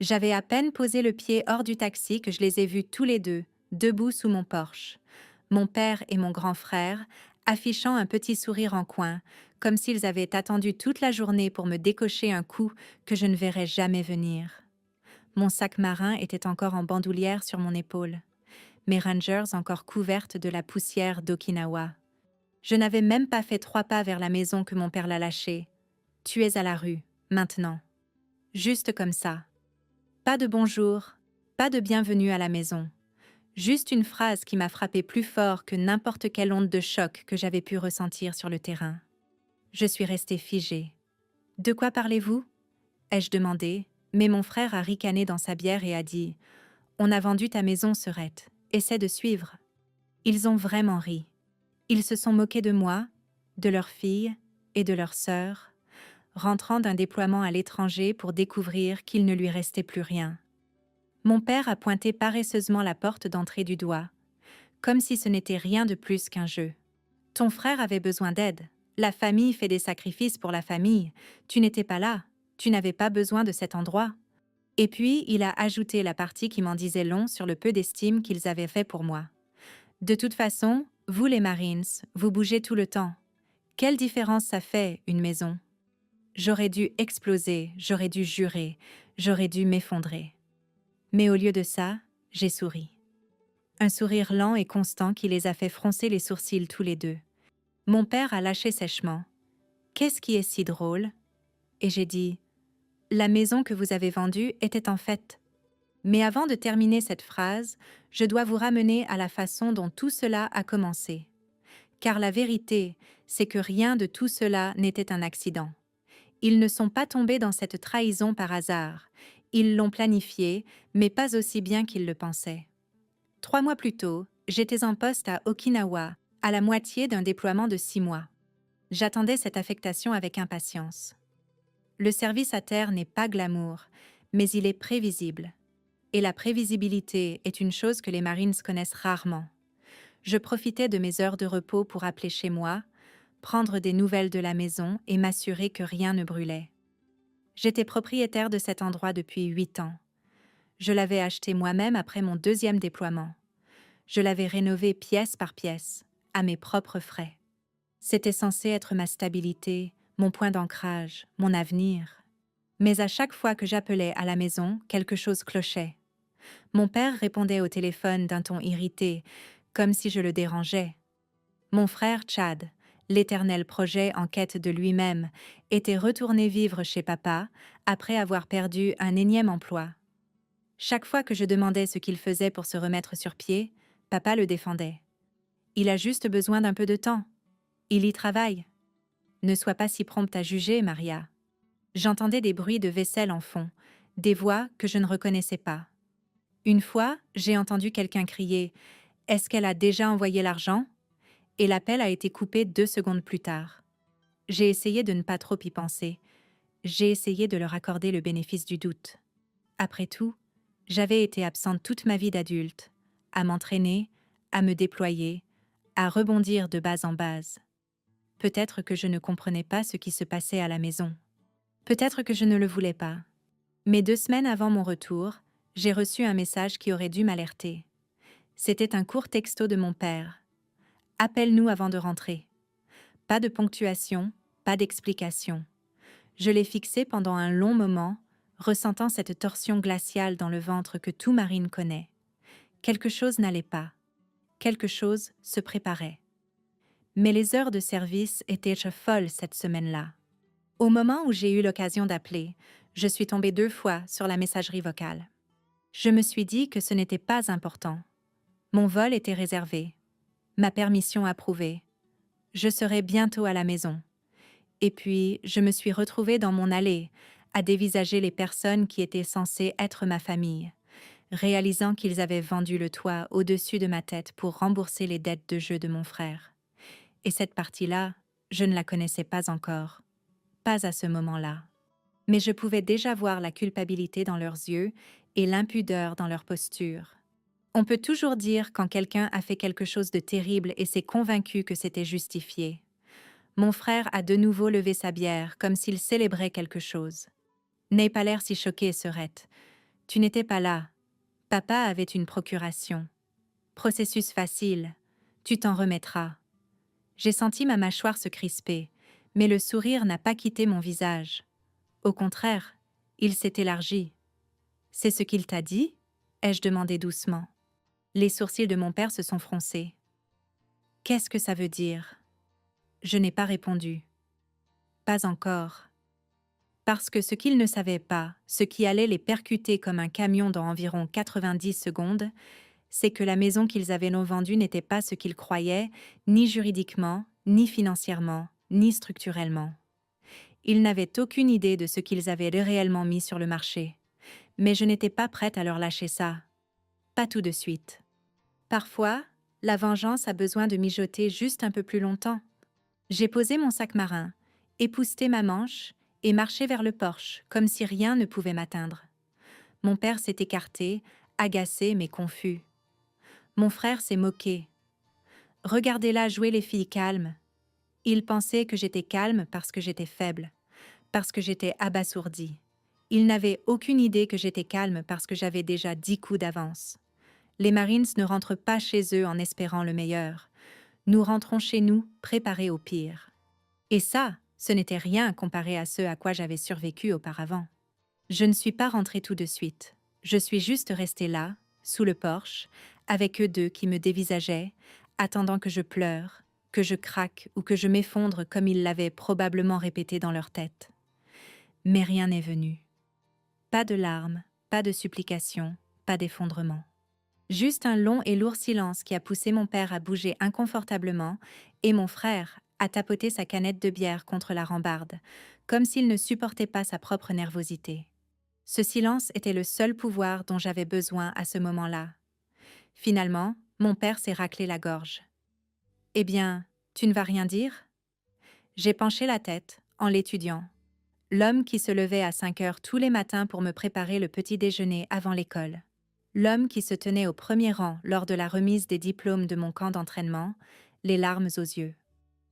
J'avais à peine posé le pied hors du taxi que je les ai vus tous les deux, debout sous mon Porsche. Mon père et mon grand frère, affichant un petit sourire en coin, comme s'ils avaient attendu toute la journée pour me décocher un coup que je ne verrais jamais venir. Mon sac marin était encore en bandoulière sur mon épaule, mes Rangers encore couvertes de la poussière d'Okinawa. Je n'avais même pas fait 3 pas vers la maison que mon père l'a lâchée. Tu es à la rue, maintenant. Juste comme ça. Pas de bonjour, pas de bienvenue à la maison. Juste une phrase qui m'a frappé plus fort que n'importe quelle onde de choc que j'avais pu ressentir sur le terrain. Je suis restée figée. De quoi parlez-vous? Ai-je demandé, mais mon frère a ricané dans sa bière et a dit « On a vendu ta maison, Serette. Essaie de suivre. » Ils ont vraiment ri. Ils se sont moqués de moi, de leur fille et de leur sœur, rentrant d'un déploiement à l'étranger pour découvrir qu'il ne lui restait plus rien. Mon père a pointé paresseusement la porte d'entrée du doigt, comme si ce n'était rien de plus qu'un jeu. Ton frère avait besoin d'aide. La famille fait des sacrifices pour la famille. Tu n'étais pas là. Tu n'avais pas besoin de cet endroit. Et puis, il a ajouté la partie qui m'en disait long sur le peu d'estime qu'ils avaient fait pour moi. De toute façon, vous les Marines, vous bougez tout le temps. Quelle différence ça fait, une maison? J'aurais dû exploser, j'aurais dû jurer, j'aurais dû m'effondrer. Mais au lieu de ça, j'ai souri. Un sourire lent et constant qui les a fait froncer les sourcils tous les deux. Mon père a lâché sèchement. « Qu'est-ce qui est si drôle ?» Et j'ai dit « La maison que vous avez vendue était en fait. » Mais avant de terminer cette phrase, je dois vous ramener à la façon dont tout cela a commencé. Car la vérité, c'est que rien de tout cela n'était un accident. Ils ne sont pas tombés dans cette trahison par hasard. Ils l'ont planifié, mais pas aussi bien qu'ils le pensaient. 3 mois plus tôt, j'étais en poste à Okinawa, à la moitié d'un déploiement de 6 mois. J'attendais cette affectation avec impatience. Le service à terre n'est pas glamour, mais il est prévisible. Et la prévisibilité est une chose que les Marines connaissent rarement. Je profitais de mes heures de repos pour appeler chez moi, prendre des nouvelles de la maison et m'assurer que rien ne brûlait. J'étais propriétaire de cet endroit depuis 8 ans. Je l'avais acheté moi-même après mon 2e déploiement. Je l'avais rénové pièce par pièce, à mes propres frais. C'était censé être ma stabilité, mon point d'ancrage, mon avenir. Mais à chaque fois que j'appelais à la maison, quelque chose clochait. Mon père répondait au téléphone d'un ton irrité, comme si je le dérangeais. Mon frère Chad, l'éternel projet en quête de lui-même, était retourné vivre chez papa après avoir perdu un énième emploi. Chaque fois que je demandais ce qu'il faisait pour se remettre sur pied, papa le défendait. Il a juste besoin d'un peu de temps. Il y travaille. Ne sois pas si prompte à juger, Maria. J'entendais des bruits de vaisselle en fond, des voix que je ne reconnaissais pas. Une fois, j'ai entendu quelqu'un crier « Est-ce qu'elle a déjà envoyé l'argent ?» et l'appel a été coupé 2 secondes plus tard. J'ai essayé de ne pas trop y penser. J'ai essayé de leur accorder le bénéfice du doute. Après tout, j'avais été absente toute ma vie d'adulte, à m'entraîner, à me déployer, à rebondir de base en base. Peut-être que je ne comprenais pas ce qui se passait à la maison. Peut-être que je ne le voulais pas. Mais 2 semaines avant mon retour, j'ai reçu un message qui aurait dû m'alerter. C'était un court texto de mon père. « Appelle-nous avant de rentrer. » Pas de ponctuation, pas d'explication. Je l'ai fixé pendant un long moment, ressentant cette torsion glaciale dans le ventre que tout marine connaît. Quelque chose n'allait pas. Quelque chose se préparait. Mais les heures de service étaient folles cette semaine-là. Au moment où j'ai eu l'occasion d'appeler, je suis tombée 2 fois sur la messagerie vocale. Je me suis dit que ce n'était pas important. Mon vol était réservé. Ma permission approuvée. Je serais bientôt à la maison. Et puis, je me suis retrouvée dans mon allée, à dévisager les personnes qui étaient censées être ma famille, réalisant qu'ils avaient vendu le toit au-dessus de ma tête pour rembourser les dettes de jeu de mon frère. Et cette partie-là, je ne la connaissais pas encore. Pas à ce moment-là. Mais je pouvais déjà voir la culpabilité dans leurs yeux et l'impudeur dans leur posture. On peut toujours dire quand quelqu'un a fait quelque chose de terrible et s'est convaincu que c'était justifié. Mon frère a de nouveau levé sa bière, comme s'il célébrait quelque chose. N'aie pas l'air si choqué, Serette. Tu n'étais pas là. Papa avait une procuration. Processus facile. Tu t'en remettras. J'ai senti ma mâchoire se crisper, mais le sourire n'a pas quitté mon visage. Au contraire, il s'est élargi. C'est ce qu'il t'a dit? Ai-je demandé doucement. Les sourcils de mon père se sont froncés. Qu'est-ce que ça veut dire? Je n'ai pas répondu. Pas encore. Parce que ce qu'ils ne savaient pas, ce qui allait les percuter comme un camion dans environ 90 secondes, c'est que la maison qu'ils avaient non vendue n'était pas ce qu'ils croyaient, ni juridiquement, ni financièrement, ni structurellement. Ils n'avaient aucune idée de ce qu'ils avaient réellement mis sur le marché. Mais je n'étais pas prête à leur lâcher ça. Pas tout de suite. Parfois, la vengeance a besoin de mijoter juste un peu plus longtemps. J'ai posé mon sac marin, épousseté ma manche et marché vers le porche, comme si rien ne pouvait m'atteindre. Mon père s'est écarté, agacé mais confus. Mon frère s'est moqué. Regardez-la jouer les filles calmes. Il pensait que j'étais calme parce que j'étais faible, parce que j'étais abasourdie. Il n'avait aucune idée que j'étais calme parce que j'avais déjà 10 coups d'avance. Les Marines ne rentrent pas chez eux en espérant le meilleur. Nous rentrons chez nous préparés au pire. Et ça, ce n'était rien comparé à ce à quoi j'avais survécu auparavant. Je ne suis pas rentrée tout de suite. Je suis juste restée là, sous le porche, avec eux deux qui me dévisageaient, attendant que je pleure, que je craque ou que je m'effondre comme ils l'avaient probablement répété dans leur tête. Mais rien n'est venu. Pas de larmes, pas de supplications, pas d'effondrement. Juste un long et lourd silence qui a poussé mon père à bouger inconfortablement et mon frère à tapoter sa canette de bière contre la rambarde, comme s'il ne supportait pas sa propre nervosité. Ce silence était le seul pouvoir dont j'avais besoin à ce moment-là. Finalement, mon père s'est raclé la gorge. « Eh bien, tu ne vas rien dire ?» J'ai penché la tête, en l'étudiant. L'homme qui se levait à 5 heures tous les matins pour me préparer le petit déjeuner avant l'école. L'homme qui se tenait au premier rang lors de la remise des diplômes de mon camp d'entraînement, les larmes aux yeux.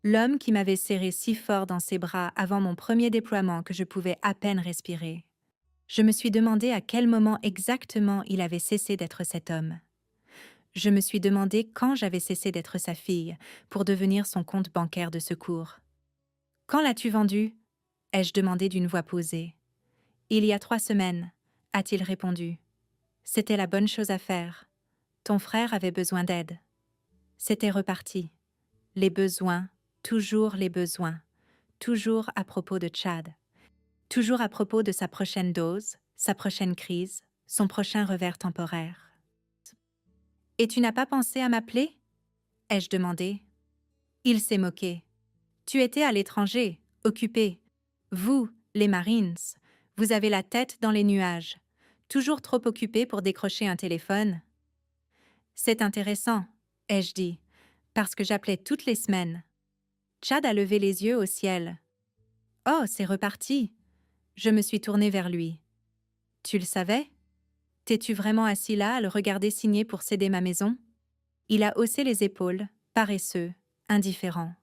L'homme qui m'avait serré si fort dans ses bras avant mon premier déploiement que je pouvais à peine respirer. Je me suis demandé à quel moment exactement il avait cessé d'être cet homme. Je me suis demandé quand j'avais cessé d'être sa fille pour devenir son compte bancaire de secours. « Quand l'as-tu vendu ?» ai-je demandé d'une voix posée. « Il y a 3 semaines, » a-t-il répondu. C'était la bonne chose à faire. Ton frère avait besoin d'aide. C'était reparti. Les besoins, toujours les besoins. Toujours à propos de Chad. Toujours à propos de sa prochaine dose, sa prochaine crise, son prochain revers temporaire. « Et tu n'as pas pensé à m'appeler ?» ai-je demandé. Il s'est moqué. « Tu étais à l'étranger, occupé. Vous, les Marines, vous avez la tête dans les nuages, toujours trop occupé pour décrocher un téléphone. » C'est intéressant, ai-je dit, parce que j'appelais toutes les semaines. Chad a levé les yeux au ciel. « Oh, c'est reparti !» Je me suis tournée vers lui. « Tu le savais? T'es-tu vraiment assis là à le regarder signer pour céder ma maison ?» Il a haussé les épaules, paresseux, indifférent.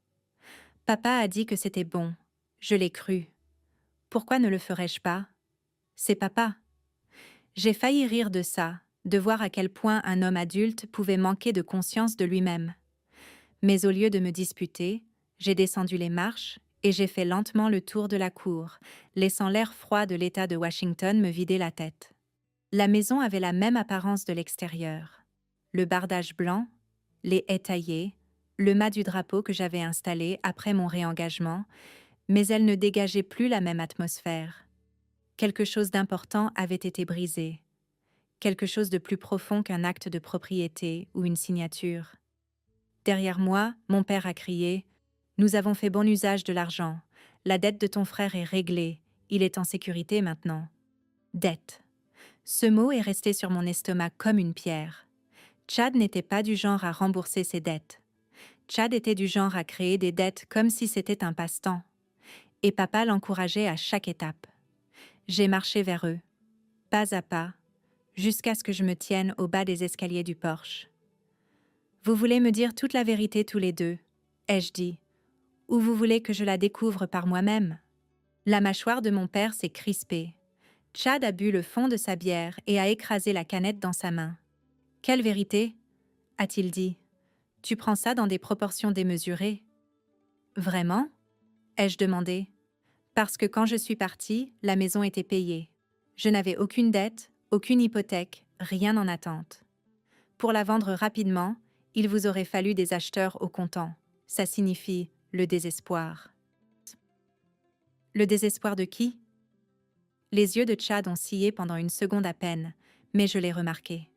Papa a dit que c'était bon. Je l'ai cru. Pourquoi ne le ferais-je pas? C'est papa. J'ai failli rire de ça, de voir à quel point un homme adulte pouvait manquer de conscience de lui-même. Mais au lieu de me disputer, j'ai descendu les marches et j'ai fait lentement le tour de la cour, laissant l'air froid de l'État de Washington me vider la tête. La maison avait la même apparence de l'extérieur. Le bardage blanc, les haies taillées, le mât du drapeau que j'avais installé après mon réengagement, mais elle ne dégageait plus la même atmosphère. Quelque chose d'important avait été brisé. Quelque chose de plus profond qu'un acte de propriété ou une signature. Derrière moi, mon père a crié « Nous avons fait bon usage de l'argent. La dette de ton frère est réglée. Il est en sécurité maintenant. » Dette. Ce mot est resté sur mon estomac comme une pierre. Chad n'était pas du genre à rembourser ses dettes. Chad était du genre à créer des dettes comme si c'était un passe-temps. Et papa l'encourageait à chaque étape. J'ai marché vers eux, pas à pas, jusqu'à ce que je me tienne au bas des escaliers du porche. « Vous voulez me dire toute la vérité tous les deux ?» ai-je dit. « Ou vous voulez que je la découvre par moi-même ?» La mâchoire de mon père s'est crispée. Chad a bu le fond de sa bière et a écrasé la canette dans sa main. « Quelle vérité ?» a-t-il dit. « Tu prends ça dans des proportions démesurées. »« Vraiment ?» ai-je demandé. « Parce que quand je suis partie, la maison était payée. Je n'avais aucune dette, aucune hypothèque, rien en attente. Pour la vendre rapidement, il vous aurait fallu des acheteurs au comptant. Ça signifie le désespoir. » Le désespoir de qui? Les yeux de Chad ont scié pendant une seconde à peine, mais je l'ai remarqué.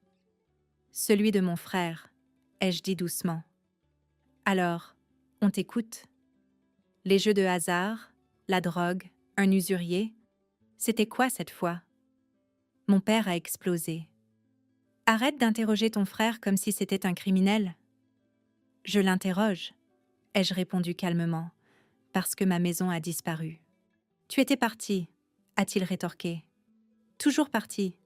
Celui de mon frère, ai-je dit doucement. Alors, on t'écoute. Les jeux de hasard, la drogue, un usurier, c'était quoi cette fois? Mon père a explosé. Arrête d'interroger ton frère comme si c'était un criminel. Je l'interroge, ai-je répondu calmement, parce que ma maison a disparu. Tu étais parti, a-t-il rétorqué. Toujours parti.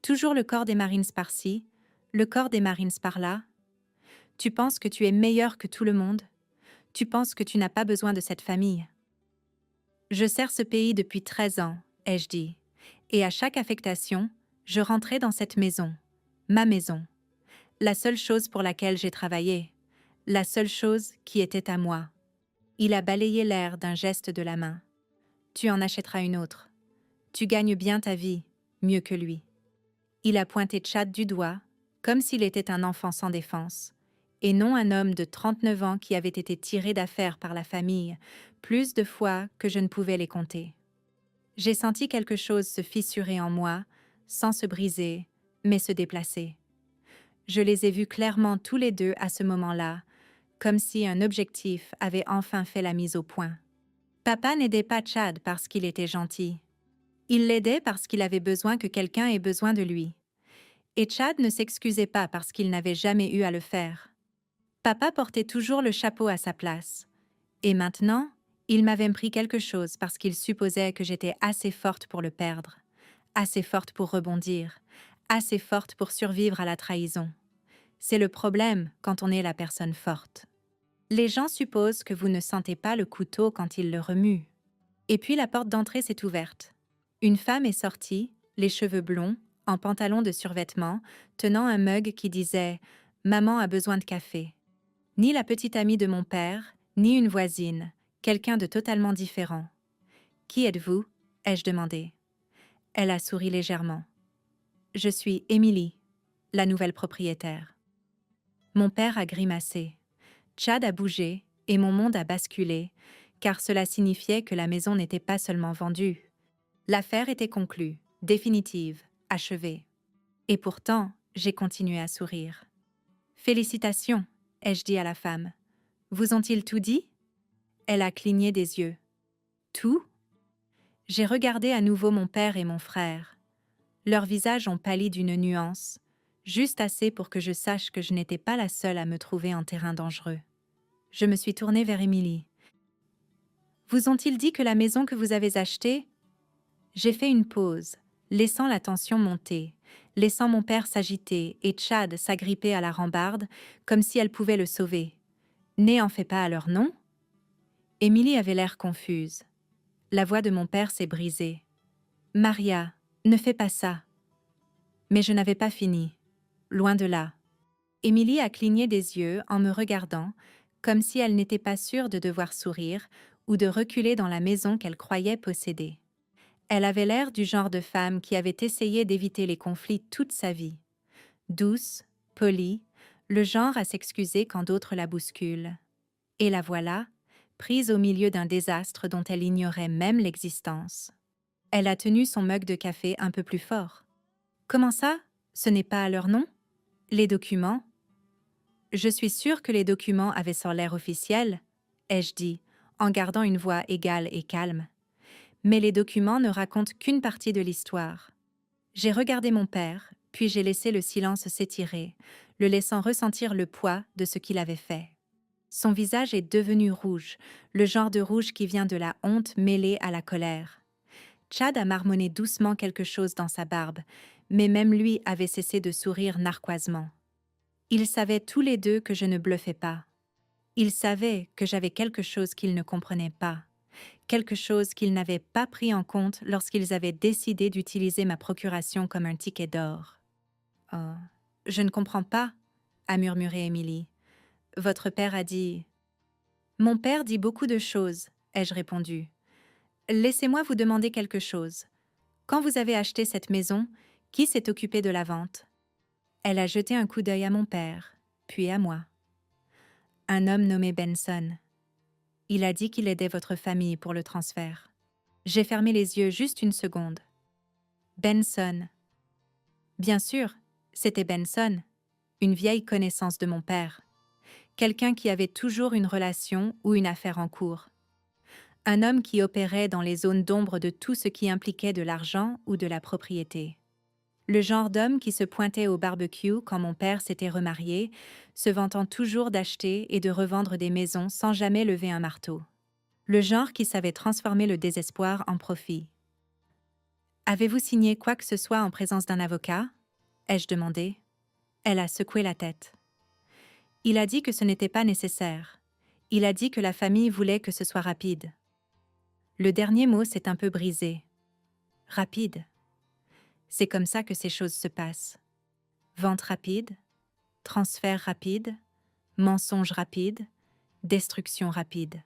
Toujours le corps des Marines par-ci, le corps des Marines par-là. Tu penses que tu es meilleur que tout le monde? Tu penses que tu n'as pas besoin de cette famille? Je sers ce pays depuis 13 ans, ai-je dit, et à chaque affectation, je rentrais dans cette maison, ma maison, la seule chose pour laquelle j'ai travaillé, la seule chose qui était à moi. Il a balayé l'air d'un geste de la main. Tu en achèteras une autre. Tu gagnes bien ta vie, mieux que lui. Il a pointé Chad du doigt, comme s'il était un enfant sans défense, et non un homme de 39 ans qui avait été tiré d'affaire par la famille, plus de fois que je ne pouvais les compter. J'ai senti quelque chose se fissurer en moi, sans se briser, mais se déplacer. Je les ai vus clairement tous les deux à ce moment-là, comme si un objectif avait enfin fait la mise au point. Papa n'aidait pas Chad parce qu'il était gentil. Il l'aidait parce qu'il avait besoin que quelqu'un ait besoin de lui. Et Chad ne s'excusait pas parce qu'il n'avait jamais eu à le faire. Papa portait toujours le chapeau à sa place. Et maintenant, il m'avait pris quelque chose parce qu'il supposait que j'étais assez forte pour le perdre, assez forte pour rebondir, assez forte pour survivre à la trahison. C'est le problème quand on est la personne forte. Les gens supposent que vous ne sentez pas le couteau quand ils le remuent. Et puis la porte d'entrée s'est ouverte. Une femme est sortie, les cheveux blonds, en pantalon de survêtement, tenant un mug qui disait « Maman a besoin de café ». Ni la petite amie de mon père, ni une voisine, quelqu'un de totalement différent. « Qui êtes-vous » ai-je demandé. Elle a souri légèrement. « Je suis Émilie, la nouvelle propriétaire. » Mon père a grimacé. Chad a bougé et mon monde a basculé, car cela signifiait que la maison n'était pas seulement vendue. L'affaire était conclue, définitive, achevée. Et pourtant, j'ai continué à sourire. « Félicitations » ai-je dit à la femme. « Vous ont-ils tout dit ?» Elle a cligné des yeux. « Tout ?» J'ai regardé à nouveau mon père et mon frère. Leurs visages ont pâli d'une nuance, juste assez pour que je sache que je n'étais pas la seule à me trouver en terrain dangereux. Je me suis tournée vers Émilie. « Vous ont-ils dit que la maison que vous avez achetée ?» J'ai fait une pause, laissant la tension monter, laissant mon père s'agiter et Chad s'agripper à la rambarde, comme si elle pouvait le sauver. « N'en fais pas à leur nom ?» Émilie avait l'air confuse. La voix de mon père s'est brisée. « Maria, ne fais pas ça. » Mais je n'avais pas fini. Loin de là. Émilie a cligné des yeux en me regardant, comme si elle n'était pas sûre de devoir sourire ou de reculer dans la maison qu'elle croyait posséder. Elle avait l'air du genre de femme qui avait essayé d'éviter les conflits toute sa vie. Douce, polie, le genre à s'excuser quand d'autres la bousculent. Et la voilà, prise au milieu d'un désastre dont elle ignorait même l'existence. Elle a tenu son mug de café un peu plus fort. « Comment ça? Ce n'est pas à leur nom? Les documents? » « Je suis sûre que les documents avaient sur l'air officiel, » ai-je dit, en gardant une voix égale et calme. Mais les documents ne racontent qu'une partie de l'histoire. J'ai regardé mon père, puis j'ai laissé le silence s'étirer, le laissant ressentir le poids de ce qu'il avait fait. Son visage est devenu rouge, le genre de rouge qui vient de la honte mêlée à la colère. Chad a marmonné doucement quelque chose dans sa barbe, mais même lui avait cessé de sourire narquoisement. Ils savaient tous les deux que je ne bluffais pas. Ils savaient que j'avais quelque chose qu'ils ne comprenaient pas, quelque chose qu'ils n'avaient pas pris en compte lorsqu'ils avaient décidé d'utiliser ma procuration comme un ticket d'or. « Oh, je ne comprends pas, » a murmuré Émilie. « Votre père a dit… » « Mon père dit beaucoup de choses, » ai-je répondu. « Laissez-moi vous demander quelque chose. Quand vous avez acheté cette maison, qui s'est occupé de la vente ?» Elle a jeté un coup d'œil à mon père, puis à moi. « Un homme nommé Benson. Il a dit qu'il aidait votre famille pour le transfert. » J'ai fermé les yeux juste une seconde. Benson. Bien sûr, c'était Benson, une vieille connaissance de mon père. Quelqu'un qui avait toujours une relation ou une affaire en cours. Un homme qui opérait dans les zones d'ombre de tout ce qui impliquait de l'argent ou de la propriété. Le genre d'homme qui se pointait au barbecue quand mon père s'était remarié, se vantant toujours d'acheter et de revendre des maisons sans jamais lever un marteau. Le genre qui savait transformer le désespoir en profit. « Avez-vous signé quoi que ce soit en présence d'un avocat ?» ai-je demandé. Elle a secoué la tête. Il a dit que ce n'était pas nécessaire. Il a dit que la famille voulait que ce soit rapide. Le dernier mot s'est un peu brisé. Rapide. C'est comme ça que ces choses se passent. Vente rapide, transfert rapide, mensonge rapide, destruction rapide.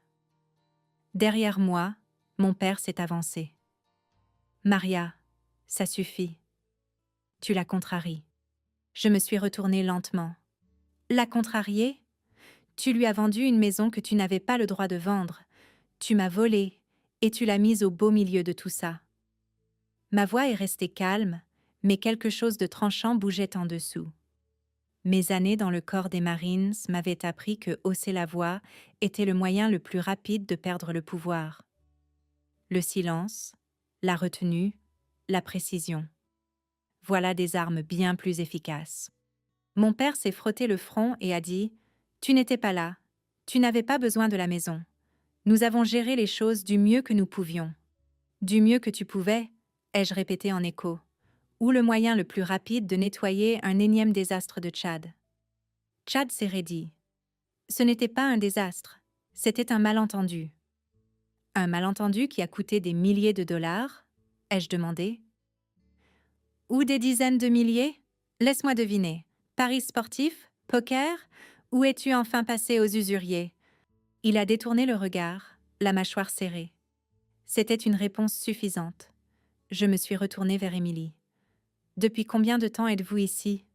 Derrière moi, mon père s'est avancé. « Maria, ça suffit. » Tu la contraries. Je me suis retournée lentement. La contrarier? Tu lui as vendu une maison que tu n'avais pas le droit de vendre. Tu m'as volée et tu l'as mise au beau milieu de tout ça. Ma voix est restée calme, mais quelque chose de tranchant bougeait en dessous. Mes années dans le corps des Marines m'avaient appris que hausser la voix était le moyen le plus rapide de perdre le pouvoir. Le silence, la retenue, la précision. Voilà des armes bien plus efficaces. Mon père s'est frotté le front et a dit « Tu n'étais pas là. Tu n'avais pas besoin de la maison. Nous avons géré les choses du mieux que nous pouvions. » « Du mieux que tu pouvais », ai-je répété en écho, ou le moyen le plus rapide de nettoyer un énième désastre de Tchad. Tchad s'est raidi. Ce n'était pas un désastre, c'était un malentendu. Un malentendu qui a coûté des milliers de dollars, ai-je demandé. Ou des dizaines de milliers? Laisse-moi deviner. Paris sportif? Poker? Où es-tu enfin passé aux usuriers? Il a détourné le regard, la mâchoire serrée. C'était une réponse suffisante. Je me suis retournée vers Émilie. « Depuis combien de temps êtes-vous ici ?»«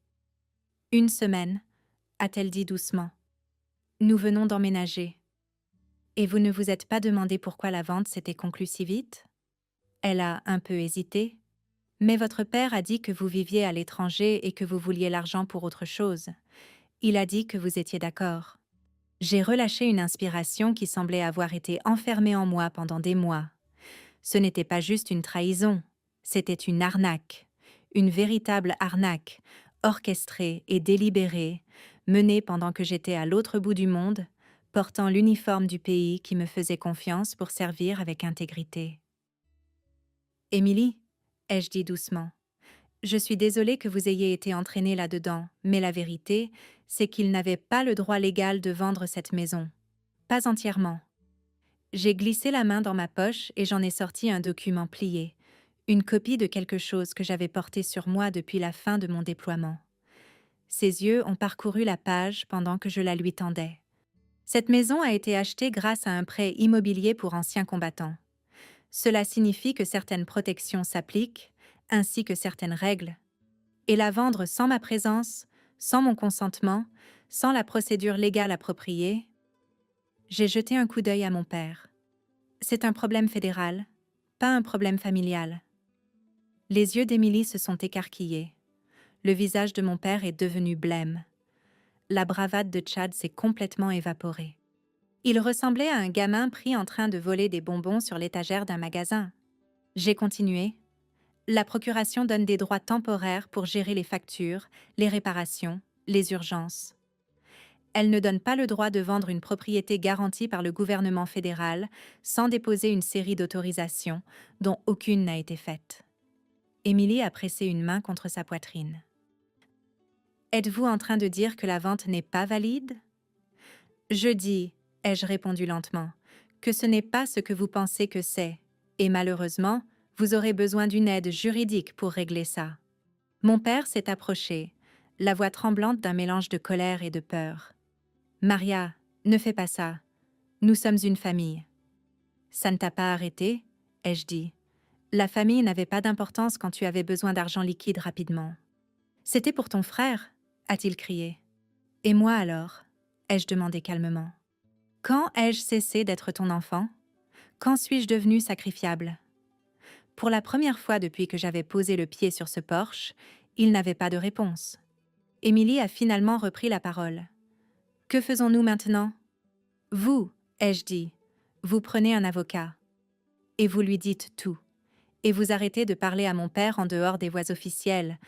1 semaine, » a-t-elle dit doucement. « Nous venons d'emménager. »« Et vous ne vous êtes pas demandé pourquoi la vente s'était conclue si vite ?» Elle a un peu hésité. « Mais votre père a dit que vous viviez à l'étranger et que vous vouliez l'argent pour autre chose. Il a dit que vous étiez d'accord. » J'ai relâché une inspiration qui semblait avoir été enfermée en moi pendant des mois. Ce n'était pas juste une trahison, c'était une arnaque, une véritable arnaque, orchestrée et délibérée, menée pendant que j'étais à l'autre bout du monde, portant l'uniforme du pays qui me faisait confiance pour servir avec intégrité. « Émilie, » ai-je dit doucement, « je suis désolée que vous ayez été entraînée là-dedans, mais la vérité, c'est qu'ils n'avaient pas le droit légal de vendre cette maison. Pas entièrement. » J'ai glissé la main dans ma poche et j'en ai sorti un document plié, une copie de quelque chose que j'avais porté sur moi depuis la fin de mon déploiement. Ses yeux ont parcouru la page pendant que je la lui tendais. Cette maison a été achetée grâce à un prêt immobilier pour anciens combattants. Cela signifie que certaines protections s'appliquent, ainsi que certaines règles. Et la vendre sans ma présence, sans mon consentement, sans la procédure légale appropriée. J'ai jeté un coup d'œil à mon père. C'est un problème fédéral, pas un problème familial. Les yeux d'Émilie se sont écarquillés. Le visage de mon père est devenu blême. La bravade de Tchad s'est complètement évaporée. Il ressemblait à un gamin pris en train de voler des bonbons sur l'étagère d'un magasin. J'ai continué. La procuration donne des droits temporaires pour gérer les factures, les réparations, les urgences. Elle ne donne pas le droit de vendre une propriété garantie par le gouvernement fédéral sans déposer une série d'autorisations dont aucune n'a été faite. Émilie a pressé une main contre sa poitrine. « Êtes-vous en train de dire que la vente n'est pas valide ?» « Je dis, ai-je répondu lentement, que ce n'est pas ce que vous pensez que c'est, et malheureusement, vous aurez besoin d'une aide juridique pour régler ça. Mon père s'est approché, la voix tremblante d'un mélange de colère et de peur. Maria, ne fais pas ça. Nous sommes une famille. Ça ne t'a pas arrêté, ai-je dit. La famille n'avait pas d'importance quand tu avais besoin d'argent liquide rapidement. C'était pour ton frère, a-t-il crié. Et moi alors, ai-je demandé calmement. Quand ai-je cessé d'être ton enfant? Quand suis-je devenue sacrifiable? Pour la première fois depuis que j'avais posé le pied sur ce porche, il n'avait pas de réponse. Émilie a finalement repris la parole. Que faisons-nous maintenant? Vous, ai-je dit, vous prenez un avocat. Et vous lui dites tout. Et vous arrêtez de parler à mon père en dehors des voies officielles,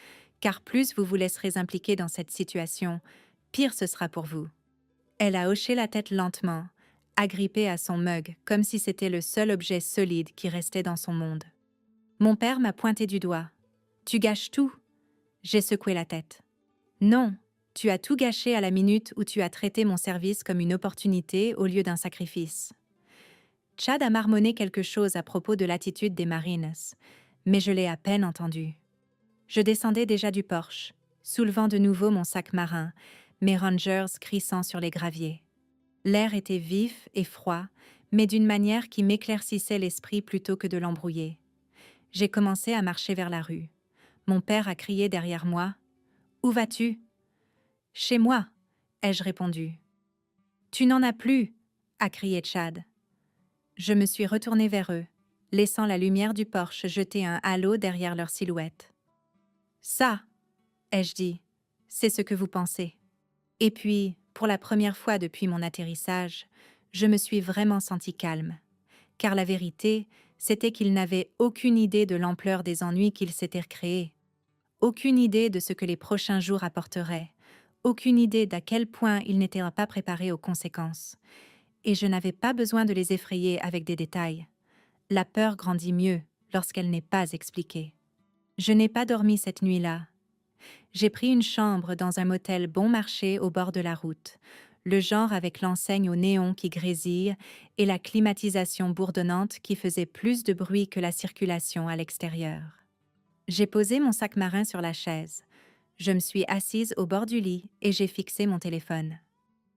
car plus vous vous laisserez impliquer dans cette situation, pire ce sera pour vous. Elle a hoché la tête lentement, agrippée à son mug, comme si c'était le seul objet solide qui restait dans son monde. Mon père m'a pointé du doigt. « Tu gâches tout ?» J'ai secoué la tête. « Non, tu as tout gâché à la minute où tu as traité mon service comme une opportunité au lieu d'un sacrifice. » Chad a marmonné quelque chose à propos de l'attitude des Marines, mais je l'ai à peine entendu. Je descendais déjà du porche, soulevant de nouveau mon sac marin, mes Rangers crissant sur les graviers. L'air était vif et froid, mais d'une manière qui m'éclaircissait l'esprit plutôt que de l'embrouiller. J'ai commencé à marcher vers la rue. Mon père a crié derrière moi. « Où vas-tu » ?« Chez moi, » ai-je répondu. « Tu n'en as plus » a crié Chad. Je me suis retournée vers eux, laissant la lumière du porche jeter un halo derrière leur silhouette. « Ça, » ai-je dit, « c'est ce que vous pensez. » Et puis, pour la première fois depuis mon atterrissage, je me suis vraiment sentie calme. Car la vérité, c'était qu'il n'avait aucune idée de l'ampleur des ennuis qu'il s'était créés. Aucune idée de ce que les prochains jours apporteraient. Aucune idée d'à quel point il n'était pas préparé aux conséquences. Et je n'avais pas besoin de les effrayer avec des détails. La peur grandit mieux lorsqu'elle n'est pas expliquée. Je n'ai pas dormi cette nuit-là. J'ai pris une chambre dans un motel bon marché au bord de la route, le genre avec l'enseigne au néon qui grésille et la climatisation bourdonnante qui faisait plus de bruit que la circulation à l'extérieur. J'ai posé mon sac marin sur la chaise. Je me suis assise au bord du lit et j'ai fixé mon téléphone.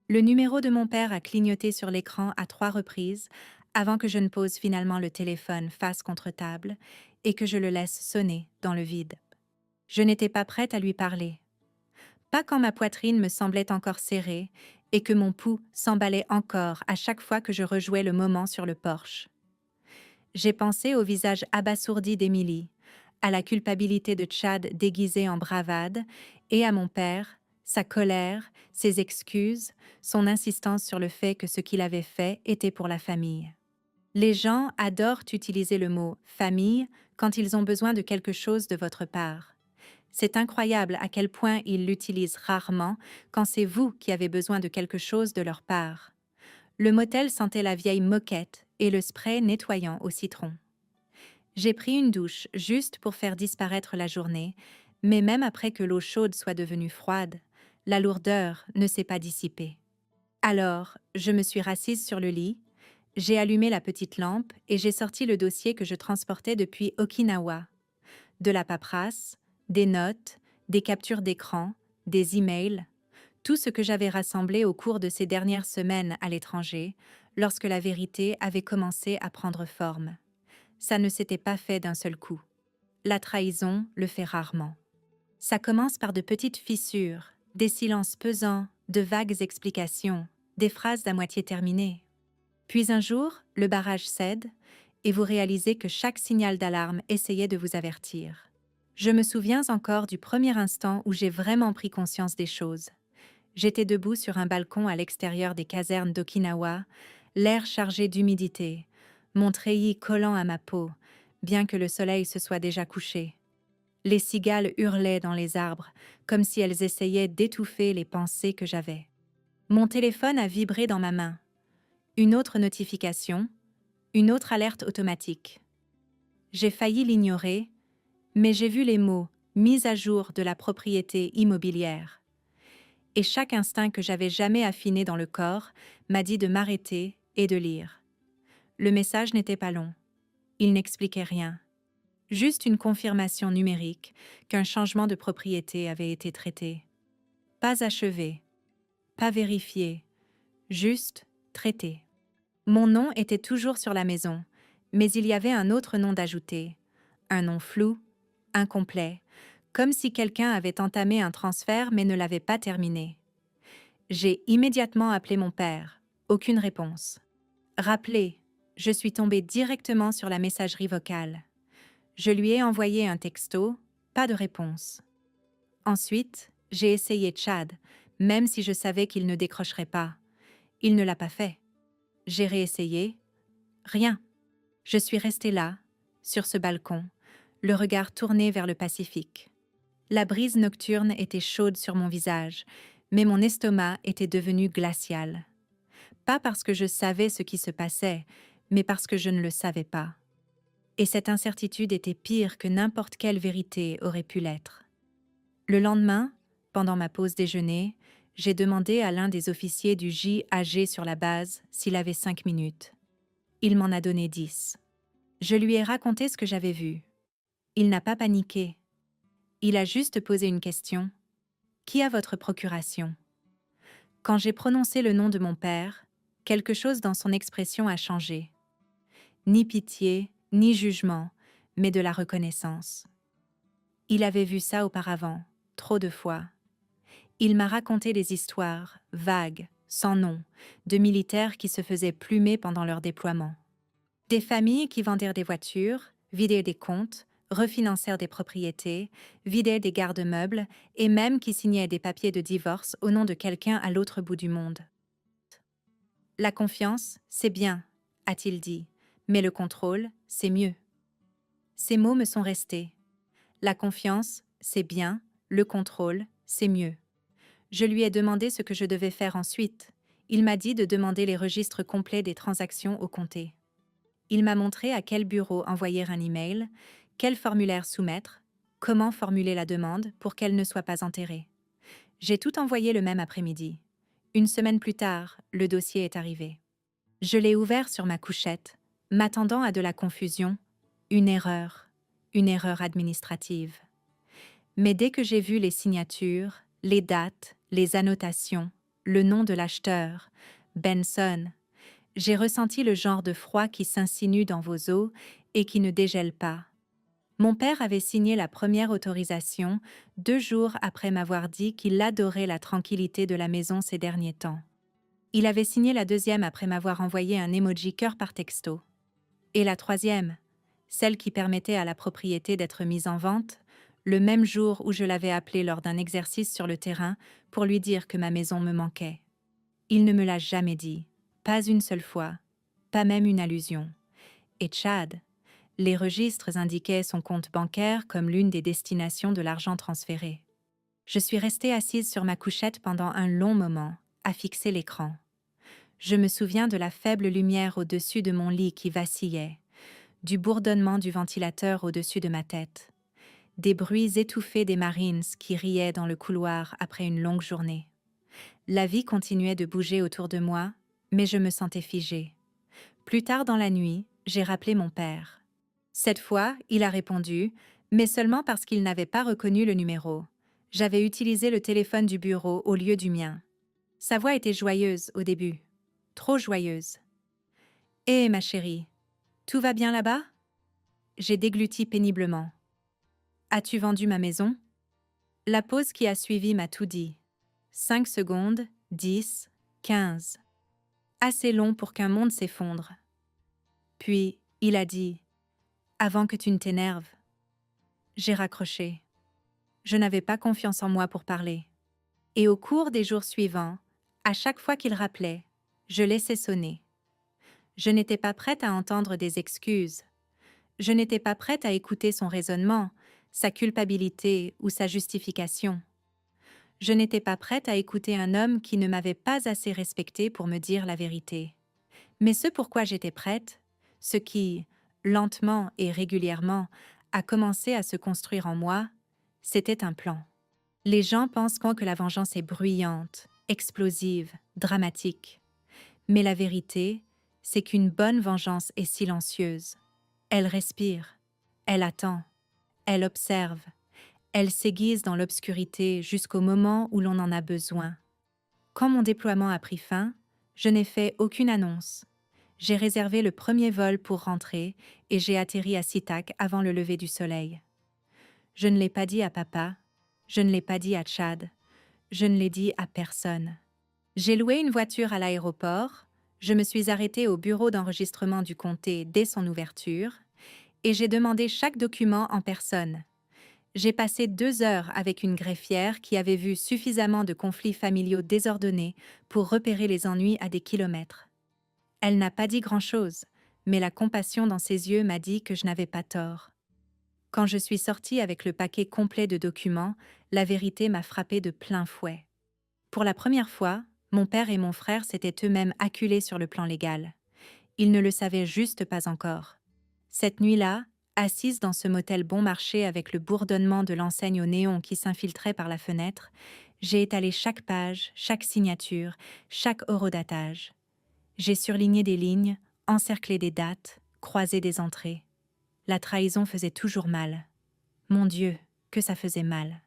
Le numéro de mon père a clignoté sur l'écran à 3 reprises avant que je ne pose finalement le téléphone face contre table et que je le laisse sonner dans le vide. Je n'étais pas prête à lui parler. Pas quand ma poitrine me semblait encore serrée et que mon pouls s'emballait encore à chaque fois que je rejouais le moment sur le porche. J'ai pensé au visage abasourdi d'Émilie, à la culpabilité de Chad déguisé en bravade et à mon père, sa colère, ses excuses, son insistance sur le fait que ce qu'il avait fait était pour la famille. Les gens adorent utiliser le mot « famille » quand ils ont besoin de quelque chose de votre part. C'est incroyable à quel point ils l'utilisent rarement quand c'est vous qui avez besoin de quelque chose de leur part. Le motel sentait la vieille moquette et le spray nettoyant au citron. J'ai pris une douche juste pour faire disparaître la journée, mais même après que l'eau chaude soit devenue froide, la lourdeur ne s'est pas dissipée. Alors, je me suis rassise sur le lit, j'ai allumé la petite lampe et j'ai sorti le dossier que je transportais depuis Okinawa. De la paperasse, des notes, des captures d'écran, des emails, tout ce que j'avais rassemblé au cours de ces dernières semaines à l'étranger, lorsque la vérité avait commencé à prendre forme. Ça ne s'était pas fait d'un seul coup. La trahison le fait rarement. Ça commence par de petites fissures, des silences pesants, de vagues explications, des phrases à moitié terminées. Puis un jour, le barrage cède et vous réalisez que chaque signal d'alarme essayait de vous avertir. Je me souviens encore du premier instant où j'ai vraiment pris conscience des choses. J'étais debout sur un balcon à l'extérieur des casernes d'Okinawa, l'air chargé d'humidité, mon treillis collant à ma peau, bien que le soleil se soit déjà couché. Les cigales hurlaient dans les arbres, comme si elles essayaient d'étouffer les pensées que j'avais. Mon téléphone a vibré dans ma main. Une autre notification, une autre alerte automatique. J'ai failli l'ignorer, mais j'ai vu les mots « mise à jour de la propriété immobilière ». Et chaque instinct que j'avais jamais affiné dans le corps m'a dit de m'arrêter et de lire. Le message n'était pas long. Il n'expliquait rien. Juste une confirmation numérique qu'un changement de propriété avait été traité. Pas achevé, pas vérifié, juste traité. Mon nom était toujours sur la maison, mais il y avait un autre nom d'ajouté, un nom flou, incomplet, comme si quelqu'un avait entamé un transfert mais ne l'avait pas terminé. J'ai immédiatement appelé mon père. Aucune réponse. Rappelé, je suis tombée directement sur la messagerie vocale. Je lui ai envoyé un texto, pas de réponse. Ensuite, j'ai essayé Chad, même si je savais qu'il ne décrocherait pas. Il ne l'a pas fait. J'ai réessayé. Rien. Je suis restée là, sur ce balcon, le regard tourné vers le Pacifique. La brise nocturne était chaude sur mon visage, mais mon estomac était devenu glacial. Pas parce que je savais ce qui se passait, mais parce que je ne le savais pas. Et cette incertitude était pire que n'importe quelle vérité aurait pu l'être. Le lendemain, pendant ma pause déjeuner, j'ai demandé à l'un des officiers du JAG sur la base s'il avait 5 minutes. Il m'en a donné 10. Je lui ai raconté ce que j'avais vu. Il n'a pas paniqué. Il a juste posé une question. Qui a votre procuration? Quand j'ai prononcé le nom de mon père, quelque chose dans son expression a changé. Ni pitié, ni jugement, mais de la reconnaissance. Il avait vu ça auparavant, trop de fois. Il m'a raconté des histoires, vagues, sans nom, de militaires qui se faisaient plumer pendant leur déploiement. Des familles qui vendirent des voitures, vidaient des comptes, refinancèrent des propriétés, vidaient des garde-meubles et même qui signaient des papiers de divorce au nom de quelqu'un à l'autre bout du monde. La confiance, c'est bien, a-t-il dit, mais le contrôle, c'est mieux. Ces mots me sont restés. La confiance, c'est bien, le contrôle, c'est mieux. Je lui ai demandé ce que je devais faire ensuite. Il m'a dit de demander les registres complets des transactions au comté. Il m'a montré à quel bureau envoyer un email, quel formulaire soumettre, comment formuler la demande pour qu'elle ne soit pas enterrée. J'ai tout envoyé le même après-midi. Une semaine plus tard, le dossier est arrivé. Je l'ai ouvert sur ma couchette, m'attendant à de la confusion, une erreur administrative. Mais dès que j'ai vu les signatures, les dates, les annotations, le nom de l'acheteur, Benson, j'ai ressenti le genre de froid qui s'insinue dans vos os et qui ne dégèle pas. Mon père avait signé la première autorisation 2 jours après m'avoir dit qu'il adorait la tranquillité de la maison ces derniers temps. Il avait signé la deuxième après m'avoir envoyé un emoji cœur par texto. Et la troisième, celle qui permettait à la propriété d'être mise en vente, le même jour où je l'avais appelé lors d'un exercice sur le terrain pour lui dire que ma maison me manquait. Il ne me l'a jamais dit, pas une seule fois, pas même une allusion. Et Chad, les registres indiquaient son compte bancaire comme l'une des destinations de l'argent transféré. Je suis restée assise sur ma couchette pendant un long moment, à fixer l'écran. Je me souviens de la faible lumière au-dessus de mon lit qui vacillait, du bourdonnement du ventilateur au-dessus de ma tête, des bruits étouffés des Marines qui riaient dans le couloir après une longue journée. La vie continuait de bouger autour de moi, mais je me sentais figée. Plus tard dans la nuit, j'ai rappelé mon père. Cette fois, il a répondu, mais seulement parce qu'il n'avait pas reconnu le numéro. J'avais utilisé le téléphone du bureau au lieu du mien. Sa voix était joyeuse au début, trop joyeuse. « Hé, ma chérie, tout va bien là-bas » J'ai dégluti péniblement. « As-tu vendu ma maison ?» La pause qui a suivi m'a tout dit. 5 secondes, 10, 15. Assez long pour qu'un monde s'effondre. Puis, il a dit « Avant que tu ne t'énerves ». J'ai raccroché. Je n'avais pas confiance en moi pour parler. Et au cours des jours suivants, à chaque fois qu'il rappelait, je laissais sonner. Je n'étais pas prête à entendre des excuses. Je n'étais pas prête à écouter son raisonnement, sa culpabilité ou sa justification. Je n'étais pas prête à écouter un homme qui ne m'avait pas assez respectée pour me dire la vérité. Mais ce pourquoi j'étais prête, ce qui, lentement et régulièrement, a commencé à se construire en moi, c'était un plan. Les gens pensent que la vengeance est bruyante, explosive, dramatique. Mais la vérité, c'est qu'une bonne vengeance est silencieuse. Elle respire, elle attend, elle observe, elle s'aiguise dans l'obscurité jusqu'au moment où l'on en a besoin. Quand mon déploiement a pris fin, je n'ai fait aucune annonce. J'ai réservé le premier vol pour rentrer et j'ai atterri à Sitak avant le lever du soleil. Je ne l'ai pas dit à papa, je ne l'ai pas dit à Chad, je ne l'ai dit à personne. J'ai loué une voiture à l'aéroport, je me suis arrêtée au bureau d'enregistrement du comté dès son ouverture, et j'ai demandé chaque document en personne. J'ai passé 2 heures avec une greffière qui avait vu suffisamment de conflits familiaux désordonnés pour repérer les ennuis à des kilomètres. Elle n'a pas dit grand-chose, mais la compassion dans ses yeux m'a dit que je n'avais pas tort. Quand je suis sortie avec le paquet complet de documents, la vérité m'a frappée de plein fouet. Pour la première fois, mon père et mon frère s'étaient eux-mêmes acculés sur le plan légal. Ils ne le savaient juste pas encore. Cette nuit-là, assise dans ce motel bon marché avec le bourdonnement de l'enseigne au néon qui s'infiltrait par la fenêtre, j'ai étalé chaque page, chaque signature, chaque horodatage. J'ai surligné des lignes, encerclé des dates, croisé des entrées. La trahison faisait toujours mal. Mon Dieu, que ça faisait mal.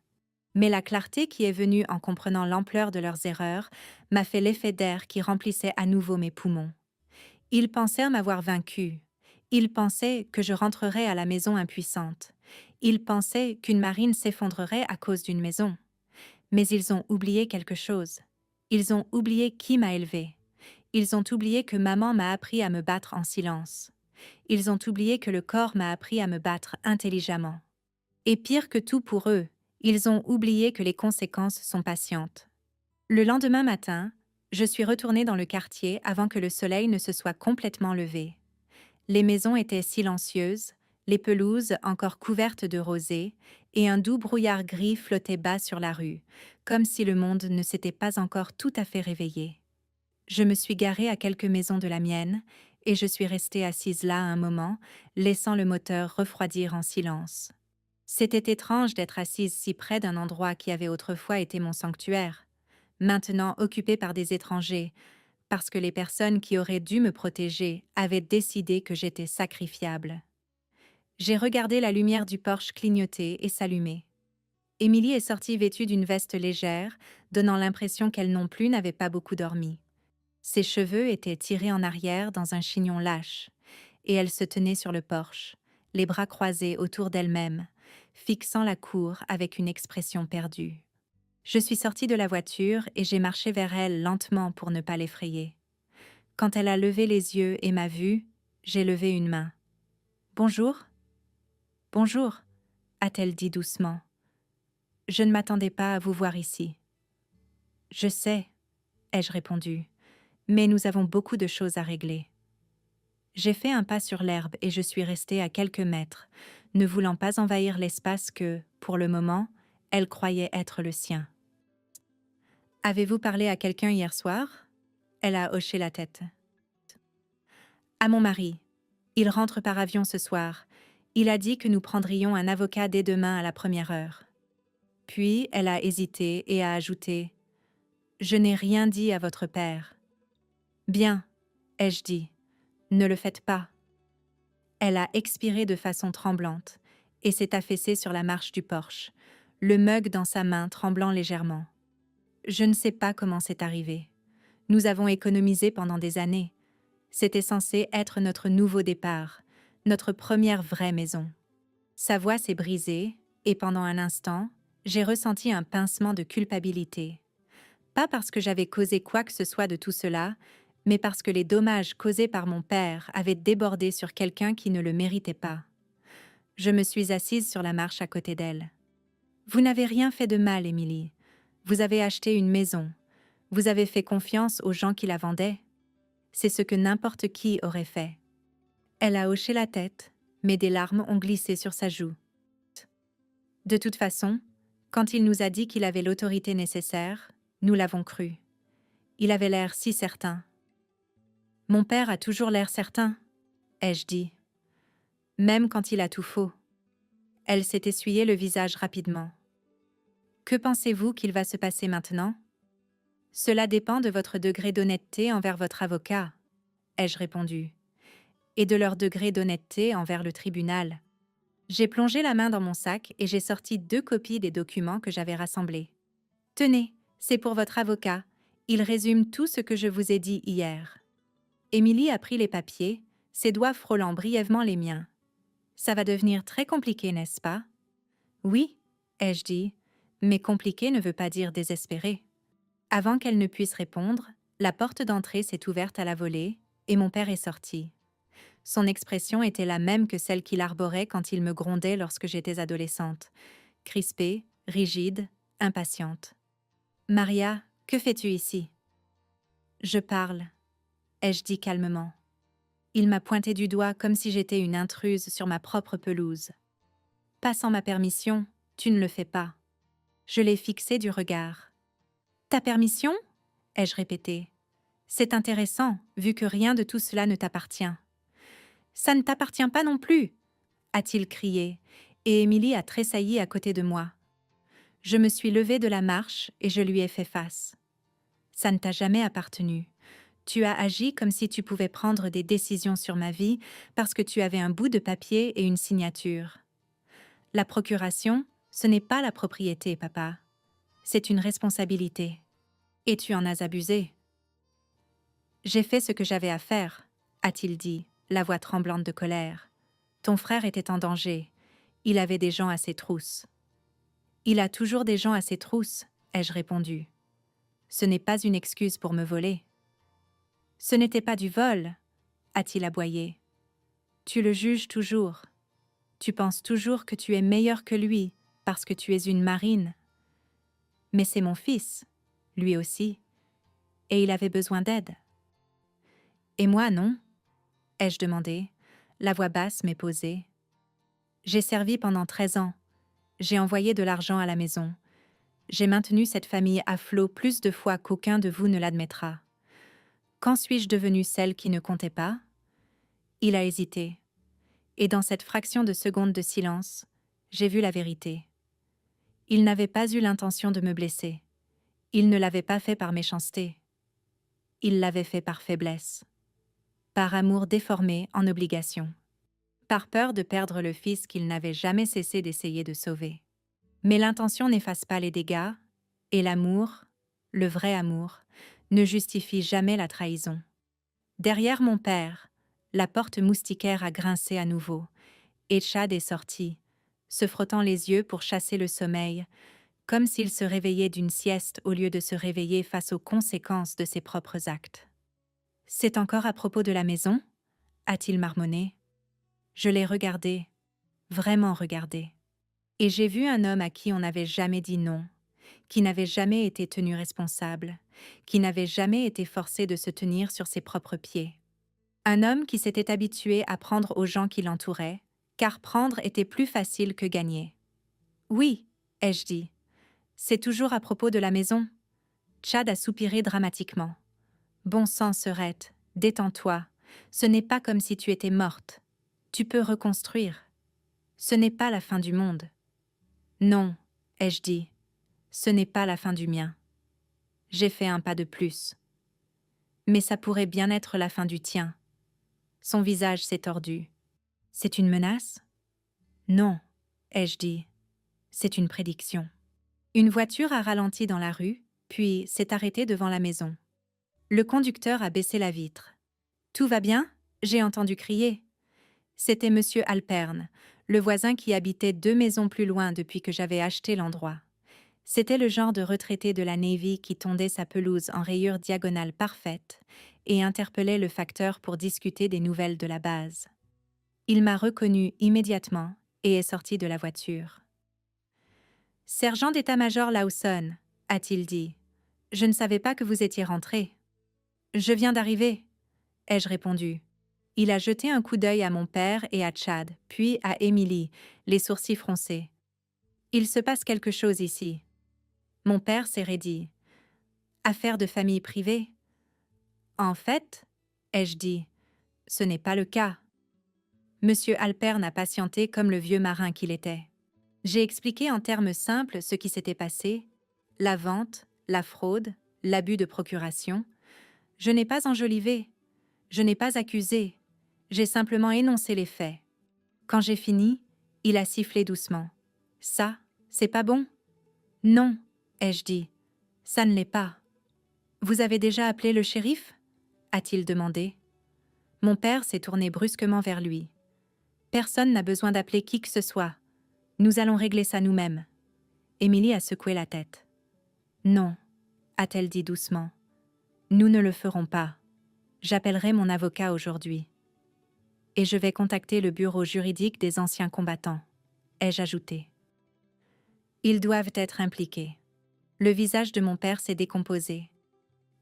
Mais la clarté qui est venue en comprenant l'ampleur de leurs erreurs m'a fait l'effet d'air qui remplissait à nouveau mes poumons. Ils pensaient m'avoir vaincue. Ils pensaient que je rentrerais à la maison impuissante. Ils pensaient qu'une marine s'effondrerait à cause d'une maison. Mais ils ont oublié quelque chose. Ils ont oublié qui m'a élevée. Ils ont oublié que maman m'a appris à me battre en silence. Ils ont oublié que le corps m'a appris à me battre intelligemment. Et pire que tout pour eux, ils ont oublié que les conséquences sont patientes. Le lendemain matin, je suis retournée dans le quartier avant que le soleil ne se soit complètement levé. Les maisons étaient silencieuses, les pelouses encore couvertes de rosée, et un doux brouillard gris flottait bas sur la rue, comme si le monde ne s'était pas encore tout à fait réveillé. Je me suis garée à quelques maisons de la mienne, et je suis restée assise là un moment, laissant le moteur refroidir en silence. C'était étrange d'être assise si près d'un endroit qui avait autrefois été mon sanctuaire, maintenant occupé par des étrangers, parce que les personnes qui auraient dû me protéger avaient décidé que j'étais sacrifiable. J'ai regardé la lumière du Porsche clignoter et s'allumer. Émilie est sortie vêtue d'une veste légère, donnant l'impression qu'elle non plus n'avait pas beaucoup dormi. Ses cheveux étaient tirés en arrière dans un chignon lâche, et elle se tenait sur le porche, les bras croisés autour d'elle-même, fixant la cour avec une expression perdue. Je suis sortie de la voiture et j'ai marché vers elle lentement pour ne pas l'effrayer. Quand elle a levé les yeux et m'a vue, j'ai levé une main. « Bonjour ?»« Bonjour », a-t-elle dit doucement. « Je ne m'attendais pas à vous voir ici. »« Je sais », ai-je répondu, « mais nous avons beaucoup de choses à régler. » J'ai fait un pas sur l'herbe et je suis restée à quelques mètres, ne voulant pas envahir l'espace que, pour le moment, elle croyait être le sien. « Avez-vous parlé à quelqu'un hier soir ?» Elle a hoché la tête. « À mon mari. Il rentre par avion ce soir. Il a dit que nous prendrions un avocat dès demain à la première heure. » Puis elle a hésité et a ajouté « Je n'ai rien dit à votre père. »« Bien, » ai-je dit, « ne le faites pas. » Elle a expiré de façon tremblante et s'est affaissée sur la marche du porche, le mug dans sa main tremblant légèrement. Je ne sais pas comment c'est arrivé. Nous avons économisé pendant des années. C'était censé être notre nouveau départ, notre première vraie maison. Sa voix s'est brisée et pendant un instant, j'ai ressenti un pincement de culpabilité. Pas parce que j'avais causé quoi que ce soit de tout cela, mais parce que les dommages causés par mon père avaient débordé sur quelqu'un qui ne le méritait pas. Je me suis assise sur la marche à côté d'elle. « Vous n'avez rien fait de mal, Émilie. Vous avez acheté une maison. Vous avez fait confiance aux gens qui la vendaient. C'est ce que n'importe qui aurait fait. » Elle a hoché la tête, mais des larmes ont glissé sur sa joue. De toute façon, quand il nous a dit qu'il avait l'autorité nécessaire, nous l'avons cru. Il avait l'air si certain. « Mon père a toujours l'air certain, » ai-je dit. « Même quand il a tout faux. » Elle s'est essuyé le visage rapidement. « Que pensez-vous qu'il va se passer maintenant ? Cela dépend de votre degré d'honnêteté envers votre avocat. » ai-je répondu, et de leur degré d'honnêteté envers le tribunal. J'ai plongé la main dans mon sac et j'ai sorti 2 copies des documents que j'avais rassemblés. Tenez, c'est pour votre avocat. Il résume tout ce que je vous ai dit hier. Émilie a pris les papiers, ses doigts frôlant brièvement les miens. Ça va devenir très compliqué, n'est-ce pas? Oui, ai-je dit, mais compliqué ne veut pas dire désespéré. Avant qu'elle ne puisse répondre, la porte d'entrée s'est ouverte à la volée et mon père est sorti. Son expression était la même que celle qu'il arborait quand il me grondait lorsque j'étais adolescente, crispée, rigide, impatiente. « Maria, que fais-tu ici ?»« Je parle, » ai-je dit calmement. Il m'a pointé du doigt comme si j'étais une intruse sur ma propre pelouse. « Pas sans ma permission, tu ne le fais pas. » Je l'ai fixé du regard. « Ta permission ?» ai-je répété. « C'est intéressant, vu que rien de tout cela ne t'appartient. »« Ça ne t'appartient pas non plus !» a-t-il crié, et Émilie a tressailli à côté de moi. Je me suis levée de la marche et je lui ai fait face. « Ça ne t'a jamais appartenu. Tu as agi comme si tu pouvais prendre des décisions sur ma vie parce que tu avais un bout de papier et une signature. La procuration, ce n'est pas la propriété, papa. C'est une responsabilité. Et tu en as abusé. »« J'ai fait ce que j'avais à faire, » a-t-il dit, la voix tremblante de colère. « Ton frère était en danger. Il avait des gens à ses trousses. »« Il a toujours des gens à ses trousses, » ai-je répondu. « Ce n'est pas une excuse pour me voler. »« Ce n'était pas du vol, » a-t-il aboyé. « Tu le juges toujours. Tu penses toujours que tu es meilleur que lui parce que tu es une marine. Mais c'est mon fils, lui aussi, et il avait besoin d'aide. »« Et moi, non ?» ai-je demandé, la voix basse mais posée. « J'ai servi pendant 13 ans. J'ai envoyé de l'argent à la maison. J'ai maintenu cette famille à flot plus de fois qu'aucun de vous ne l'admettra. Quand suis-je devenue celle qui ne comptait pas ?» Il a hésité. Et dans cette fraction de seconde de silence, j'ai vu la vérité. Il n'avait pas eu l'intention de me blesser. Il ne l'avait pas fait par méchanceté. Il l'avait fait par faiblesse. Par amour déformé en obligation. Par peur de perdre le fils qu'il n'avait jamais cessé d'essayer de sauver. Mais l'intention n'efface pas les dégâts, et l'amour, le vrai amour, ne justifie jamais la trahison. Derrière mon père, la porte moustiquaire a grincé à nouveau, et Chad est sorti, se frottant les yeux pour chasser le sommeil, comme s'il se réveillait d'une sieste au lieu de se réveiller face aux conséquences de ses propres actes. « C'est encore à propos de la maison ?» a-t-il marmonné. Je l'ai regardé, vraiment regardé. Et j'ai vu un homme à qui on n'avait jamais dit non, qui n'avait jamais été tenu responsable, qui n'avait jamais été forcé de se tenir sur ses propres pieds. Un homme qui s'était habitué à prendre aux gens qui l'entouraient, car prendre était plus facile que gagner. « Oui, » ai-je dit. « C'est toujours à propos de la maison. » Chad a soupiré dramatiquement. « Bon sang, sœurette, détends-toi. Ce n'est pas comme si tu étais morte. Tu peux reconstruire. Ce n'est pas la fin du monde. »« Non, » ai-je dit. « Ce n'est pas la fin du mien. » J'ai fait un pas de plus. « Mais ça pourrait bien être la fin du tien. » Son visage s'est tordu. « C'est une menace ? » ?»« Non, » ai-je dit. « C'est une prédiction. » Une voiture a ralenti dans la rue, puis s'est arrêtée devant la maison. Le conducteur a baissé la vitre. « Tout va bien ?» j'ai entendu crier. C'était Monsieur Alperne, le voisin qui habitait 2 maisons plus loin depuis que j'avais acheté l'endroit. C'était le genre de retraité de la Navy qui tondait sa pelouse en rayures diagonales parfaites et interpellait le facteur pour discuter des nouvelles de la base. Il m'a reconnu immédiatement et est sorti de la voiture. « Sergent d'état-major Lawson, » a-t-il dit, « je ne savais pas que vous étiez rentré. »« Je viens d'arriver, » ai-je répondu. Il a jeté un coup d'œil à mon père et à Chad, puis à Émilie, les sourcils froncés. « Il se passe quelque chose ici. » Mon père s'est raidi. « Affaire de famille privée ?»« En fait, » ai-je dit, « ce n'est pas le cas. » Monsieur Alperne a patienté comme le vieux marin qu'il était. J'ai expliqué en termes simples ce qui s'était passé, la vente, la fraude, l'abus de procuration. Je n'ai pas enjolivé. Je n'ai pas accusé. J'ai simplement énoncé les faits. Quand j'ai fini, il a sifflé doucement. Ça, c'est pas bon? Non, ai-je dit. Ça ne l'est pas. Vous avez déjà appelé le shérif? A-t-il demandé. Mon père s'est tourné brusquement vers lui. Personne n'a besoin d'appeler qui que ce soit. Nous allons régler ça nous-mêmes. Émilie a secoué la tête. Non, a-t-elle dit doucement. Nous ne le ferons pas. J'appellerai mon avocat aujourd'hui. Et je vais contacter le bureau juridique des anciens combattants, ai-je ajouté. Ils doivent être impliqués. Le visage de mon père s'est décomposé.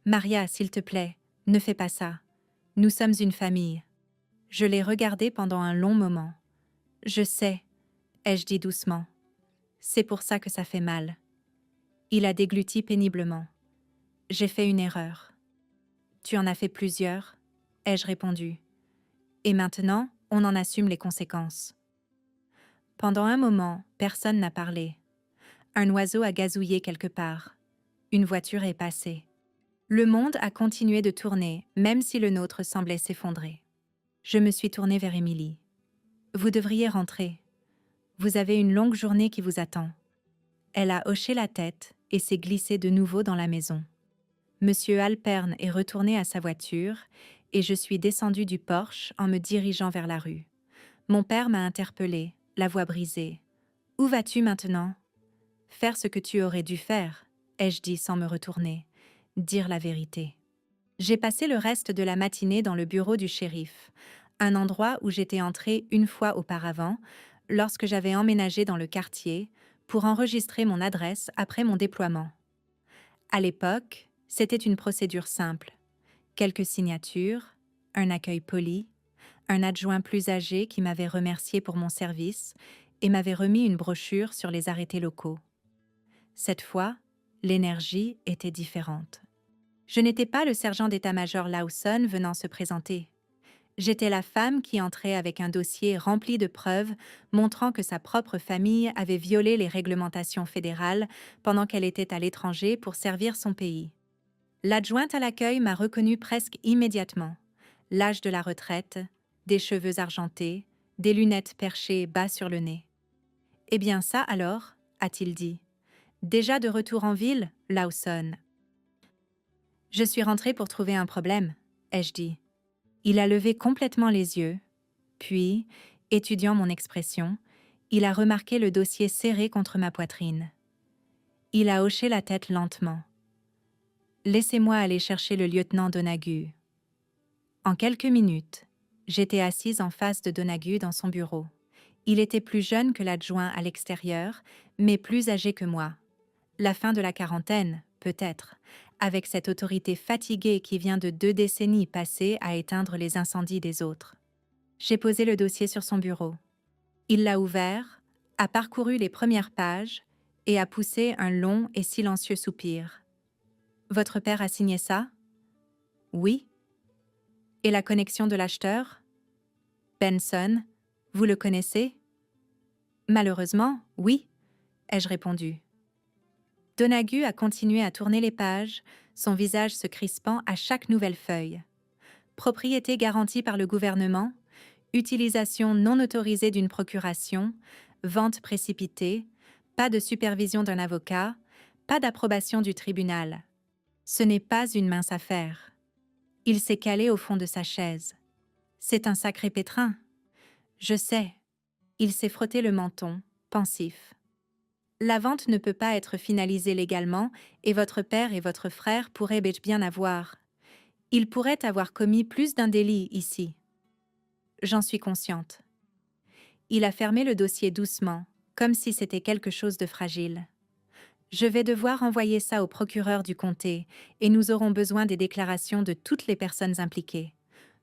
Maria, s'il te plaît, ne fais pas ça. Nous sommes une famille. Je l'ai regardé pendant un long moment. Je sais, ai-je dit doucement. C'est pour ça que ça fait mal. Il a dégluti péniblement. J'ai fait une erreur. Tu en as fait plusieurs, ai-je répondu. Et maintenant, on en assume les conséquences. Pendant un moment, personne n'a parlé. Un oiseau a gazouillé quelque part. Une voiture est passée. Le monde a continué de tourner, même si le nôtre semblait s'effondrer. Je me suis tournée vers Émilie. Vous devriez rentrer. Vous avez une longue journée qui vous attend. Elle a hoché la tête et s'est glissée de nouveau dans la maison. Monsieur Alperne est retourné à sa voiture et je suis descendue du porche en me dirigeant vers la rue. Mon père m'a interpellée, la voix brisée. « Où vas-tu maintenant ?»« Faire ce que tu aurais dû faire, » ai-je dit sans me retourner. Dire la vérité. J'ai passé le reste de la matinée dans le bureau du shérif, un endroit où j'étais entrée une fois auparavant, lorsque j'avais emménagé dans le quartier, pour enregistrer mon adresse après mon déploiement. À l'époque, c'était une procédure simple. Quelques signatures, un accueil poli, un adjoint plus âgé qui m'avait remercié pour mon service et m'avait remis une brochure sur les arrêtés locaux. Cette fois, l'énergie était différente. Je n'étais pas le sergent d'état-major Lawson venant se présenter. J'étais la femme qui entrait avec un dossier rempli de preuves montrant que sa propre famille avait violé les réglementations fédérales pendant qu'elle était à l'étranger pour servir son pays. L'adjointe à l'accueil m'a reconnue presque immédiatement. L'âge de la retraite, des cheveux argentés, des lunettes perchées bas sur le nez. « Eh bien ça alors ?» a-t-il dit. « Déjà de retour en ville, Lawson ?» Je suis rentrée pour trouver un problème, ai-je dit. Il a levé complètement les yeux, puis, étudiant mon expression, il a remarqué le dossier serré contre ma poitrine. Il a hoché la tête lentement. « Laissez-moi aller chercher le lieutenant Donaghue. » En quelques minutes, j'étais assise en face de Donaghue dans son bureau. Il était plus jeune que l'adjoint à l'extérieur, mais plus âgé que moi. La fin de la quarantaine, peut-être, avec cette autorité fatiguée qui vient de 2 décennies passées à éteindre les incendies des autres. J'ai posé le dossier sur son bureau. Il l'a ouvert, a parcouru les premières pages et a poussé un long et silencieux soupir. « Votre père a signé ça ?»« Oui. »« Et la connexion de l'acheteur ?»« Benson, vous le connaissez ?»« Malheureusement, oui, » ai-je répondu. Donaghue a continué à tourner les pages, son visage se crispant à chaque nouvelle feuille. Propriété garantie par le gouvernement, utilisation non autorisée d'une procuration, vente précipitée, pas de supervision d'un avocat, pas d'approbation du tribunal. Ce n'est pas une mince affaire. Il s'est calé au fond de sa chaise. C'est un sacré pétrin. Je sais. Il s'est frotté le menton, pensif. La vente ne peut pas être finalisée légalement et votre père et votre frère pourraient bien avoir. Ils pourraient avoir commis plus d'un délit ici. J'en suis consciente. Il a fermé le dossier doucement, comme si c'était quelque chose de fragile. Je vais devoir envoyer ça au procureur du comté et nous aurons besoin des déclarations de toutes les personnes impliquées.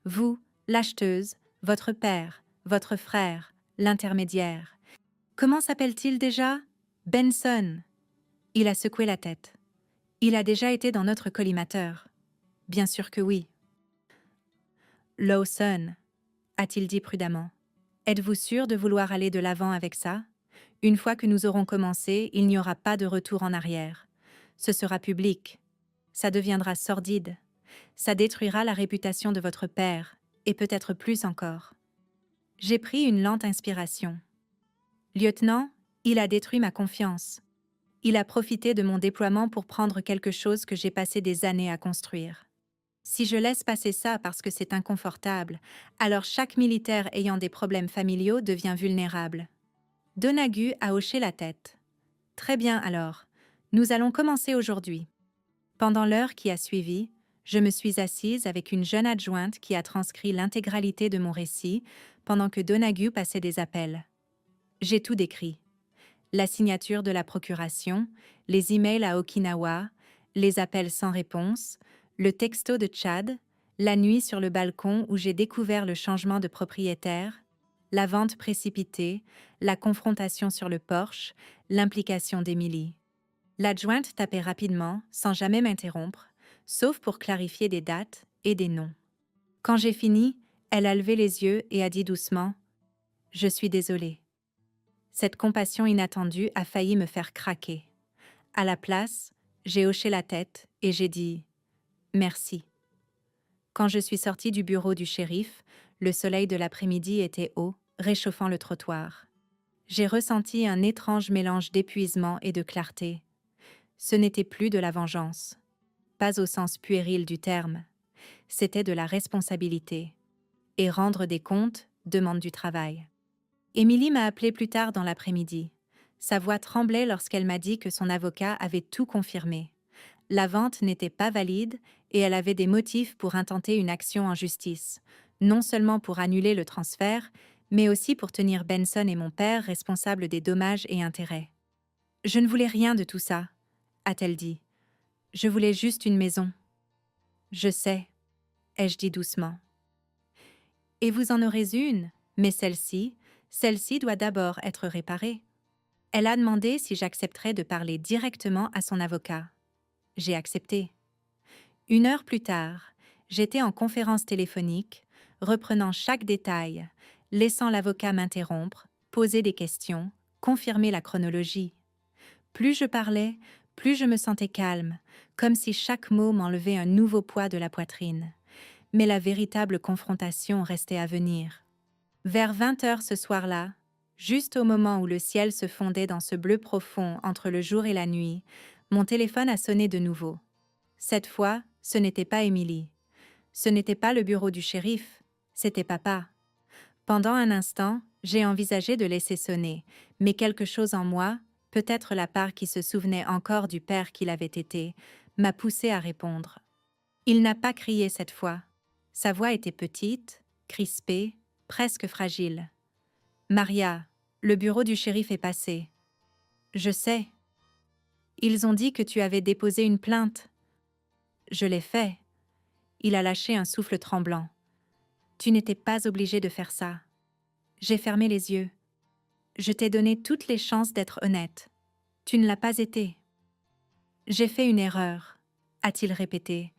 Vous, l'acheteuse, votre père, votre frère, l'intermédiaire. Comment s'appelle-t-il déjà ? Benson. Il a secoué la tête. Il a déjà été dans notre collimateur. Bien sûr que oui. Lawson, a-t-il dit prudemment. Êtes-vous sûr de vouloir aller de l'avant avec ça ? Une fois que nous aurons commencé, il n'y aura pas de retour en arrière. Ce sera public. Ça deviendra sordide. Ça détruira la réputation de votre père, et peut-être plus encore. J'ai pris une lente inspiration. Lieutenant, il a détruit ma confiance. Il a profité de mon déploiement pour prendre quelque chose que j'ai passé des années à construire. Si je laisse passer ça parce que c'est inconfortable, alors chaque militaire ayant des problèmes familiaux devient vulnérable. Donagu a hoché la tête. Très bien alors. Nous allons commencer aujourd'hui. Pendant l'heure qui a suivi, je me suis assise avec une jeune adjointe qui a transcrit l'intégralité de mon récit pendant que Donagu passait des appels. J'ai tout décrit. La signature de la procuration, les emails à Okinawa, les appels sans réponse, le texto de Tchad, la nuit sur le balcon où j'ai découvert le changement de propriétaire, la vente précipitée, la confrontation sur le porche, l'implication d'Émilie. L'adjointe tapait rapidement, sans jamais m'interrompre, sauf pour clarifier des dates et des noms. Quand j'ai fini, elle a levé les yeux et a dit doucement « Je suis désolée ». Cette compassion inattendue a failli me faire craquer. À la place, j'ai hoché la tête et j'ai dit « Merci ». Quand je suis sortie du bureau du shérif, le soleil de l'après-midi était haut, réchauffant le trottoir. J'ai ressenti un étrange mélange d'épuisement et de clarté. Ce n'était plus de la vengeance. Pas au sens puéril du terme. C'était de la responsabilité. Et rendre des comptes demande du travail. Émilie m'a appelé plus tard dans l'après-midi. Sa voix tremblait lorsqu'elle m'a dit que son avocat avait tout confirmé. La vente n'était pas valide et elle avait des motifs pour intenter une action en justice, non seulement pour annuler le transfert, mais aussi pour tenir Benson et mon père responsables des dommages et intérêts. « Je ne voulais rien de tout ça », a-t-elle dit. « Je voulais juste une maison. »« Je sais », ai-je dit doucement. « Et vous en aurez une, mais celle-ci doit d'abord être réparée. » Elle a demandé si j'accepterais de parler directement à son avocat. J'ai accepté. 1 heure plus tard, j'étais en conférence téléphonique, reprenant chaque détail, laissant l'avocat m'interrompre, poser des questions, confirmer la chronologie. Plus je parlais, plus je me sentais calme, comme si chaque mot m'enlevait un nouveau poids de la poitrine. Mais la véritable confrontation restait à venir. Vers 20 heures ce soir-là, juste au moment où le ciel se fondait dans ce bleu profond entre le jour et la nuit, mon téléphone a sonné de nouveau. Cette fois, ce n'était pas Émilie. Ce n'était pas le bureau du shérif, c'était papa. Pendant un instant, j'ai envisagé de laisser sonner, mais quelque chose en moi, peut-être la part qui se souvenait encore du père qu'il avait été, m'a poussé à répondre. Il n'a pas crié cette fois. Sa voix était petite, crispée, presque fragile. « Maria, le bureau du shérif est passé. »« Je sais. »« Ils ont dit que tu avais déposé une plainte. »« Je l'ai fait. » Il a lâché un souffle tremblant. « Tu n'étais pas obligé de faire ça. » J'ai fermé les yeux. « Je t'ai donné toutes les chances d'être honnête. Tu ne l'as pas été. »« J'ai fait une erreur, » a-t-il répété,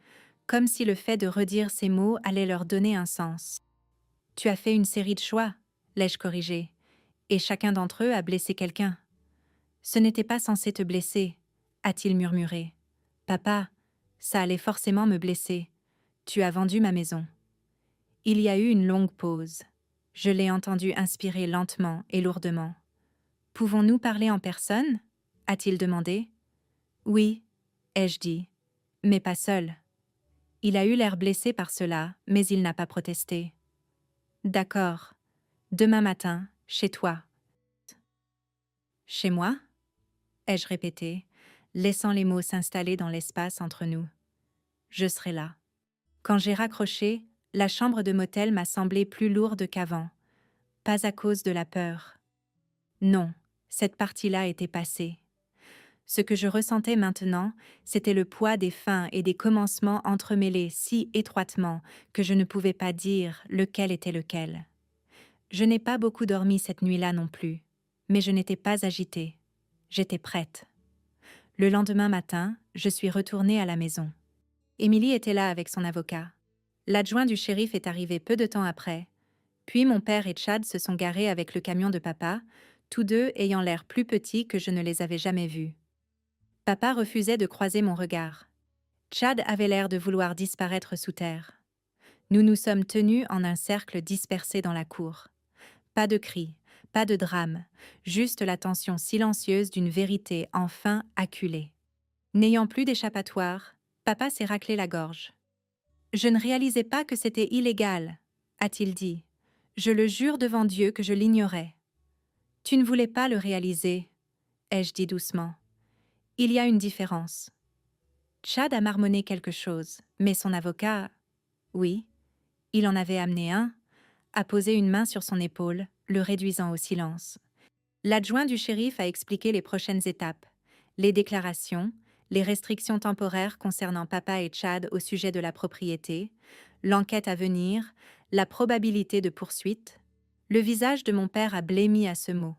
comme si le fait de redire ces mots allait leur donner un sens. « Tu as fait une série de choix, » l'ai-je corrigé, « et chacun d'entre eux a blessé quelqu'un. »« Ce n'était pas censé te blesser, » a-t-il murmuré. « Papa, ça allait forcément me blesser. Tu as vendu ma maison. » Il y a eu une longue pause. Je l'ai entendu inspirer lentement et lourdement. « Pouvons-nous parler en personne ?» a-t-il demandé. « Oui, » ai-je dit, « mais pas seul. » Il a eu l'air blessé par cela, mais il n'a pas protesté. « D'accord. Demain matin, chez toi. »« Chez moi ?» ai-je répété, laissant les mots s'installer dans l'espace entre nous. « Je serai là. » Quand j'ai raccroché, la chambre de motel m'a semblé plus lourde qu'avant. Pas à cause de la peur. Non, cette partie-là était passée. Ce que je ressentais maintenant, c'était le poids des fins et des commencements entremêlés si étroitement que je ne pouvais pas dire lequel était lequel. Je n'ai pas beaucoup dormi cette nuit-là non plus, mais je n'étais pas agitée. J'étais prête. Le lendemain matin, je suis retournée à la maison. Émilie était là avec son avocat. L'adjoint du shérif est arrivé peu de temps après. Puis mon père et Tchad se sont garés avec le camion de papa, tous deux ayant l'air plus petits que je ne les avais jamais vus. Papa refusait de croiser mon regard. Chad avait l'air de vouloir disparaître sous terre. Nous nous sommes tenus en un cercle dispersé dans la cour. Pas de cris, pas de drame, juste la tension silencieuse d'une vérité enfin acculée. N'ayant plus d'échappatoire, papa s'est raclé la gorge. Je ne réalisais pas que c'était illégal, a-t-il dit. Je le jure devant Dieu que je l'ignorais. Tu ne voulais pas le réaliser, ai-je dit doucement. Il y a une différence. Chad a marmonné quelque chose, mais son avocat, oui, il en avait amené un, a posé une main sur son épaule, le réduisant au silence. L'adjoint du shérif a expliqué les prochaines étapes, les déclarations, les restrictions temporaires concernant papa et Chad au sujet de la propriété, l'enquête à venir, la probabilité de poursuite. Le visage de mon père a blêmi à ce mot.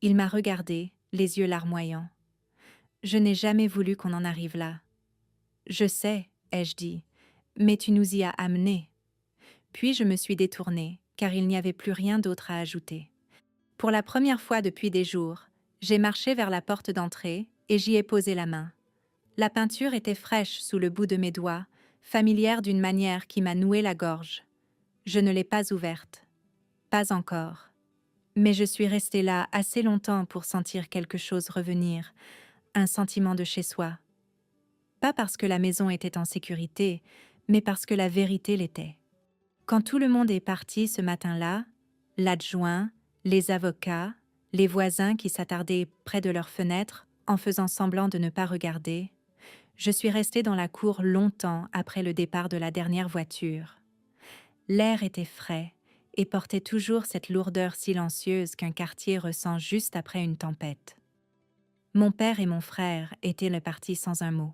Il m'a regardé, les yeux larmoyants. Je n'ai jamais voulu qu'on en arrive là. Je sais, ai-je dit, mais tu nous y as amenés. Puis je me suis détournée, car il n'y avait plus rien d'autre à ajouter. Pour la première fois depuis des jours, j'ai marché vers la porte d'entrée et j'y ai posé la main. La peinture était fraîche sous le bout de mes doigts, familière d'une manière qui m'a noué la gorge. Je ne l'ai pas ouverte. Pas encore. Mais je suis restée là assez longtemps pour sentir quelque chose revenir, un sentiment de chez soi. Pas parce que la maison était en sécurité, mais parce que la vérité l'était. Quand tout le monde est parti ce matin-là, l'adjoint, les avocats, les voisins qui s'attardaient près de leurs fenêtres en faisant semblant de ne pas regarder, je suis restée dans la cour longtemps après le départ de la dernière voiture. L'air était frais et portait toujours cette lourdeur silencieuse qu'un quartier ressent juste après une tempête. Mon père et mon frère étaient partis sans un mot.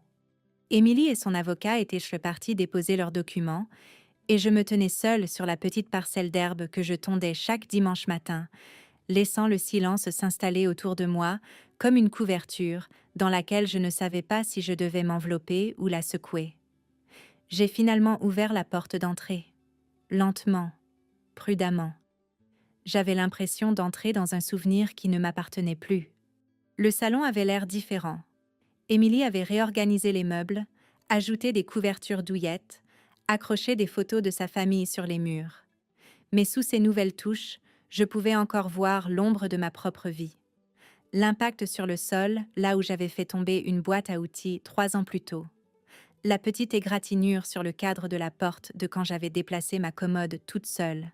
Émilie et son avocat étaient partis déposer leurs documents et je me tenais seule sur la petite parcelle d'herbe que je tondais chaque dimanche matin, laissant le silence s'installer autour de moi comme une couverture dans laquelle je ne savais pas si je devais m'envelopper ou la secouer. J'ai finalement ouvert la porte d'entrée, lentement, prudemment. J'avais l'impression d'entrer dans un souvenir qui ne m'appartenait plus. Le salon avait l'air différent. Émilie avait réorganisé les meubles, ajouté des couvertures douillettes, accroché des photos de sa famille sur les murs. Mais sous ces nouvelles touches, je pouvais encore voir l'ombre de ma propre vie. L'impact sur le sol, là où j'avais fait tomber une boîte à outils 3 ans plus tôt. La petite égratignure sur le cadre de la porte de quand j'avais déplacé ma commode toute seule.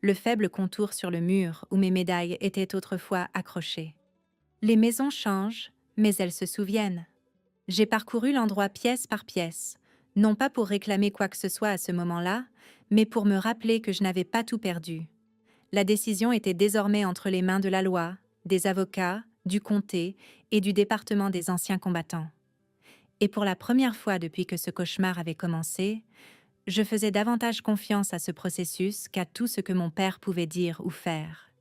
Le faible contour sur le mur où mes médailles étaient autrefois accrochées. Les maisons changent, mais elles se souviennent. J'ai parcouru l'endroit pièce par pièce, non pas pour réclamer quoi que ce soit à ce moment-là, mais pour me rappeler que je n'avais pas tout perdu. La décision était désormais entre les mains de la loi, des avocats, du comté et du département des anciens combattants. Et pour la première fois depuis que ce cauchemar avait commencé, je faisais davantage confiance à ce processus qu'à tout ce que mon père pouvait dire ou faire.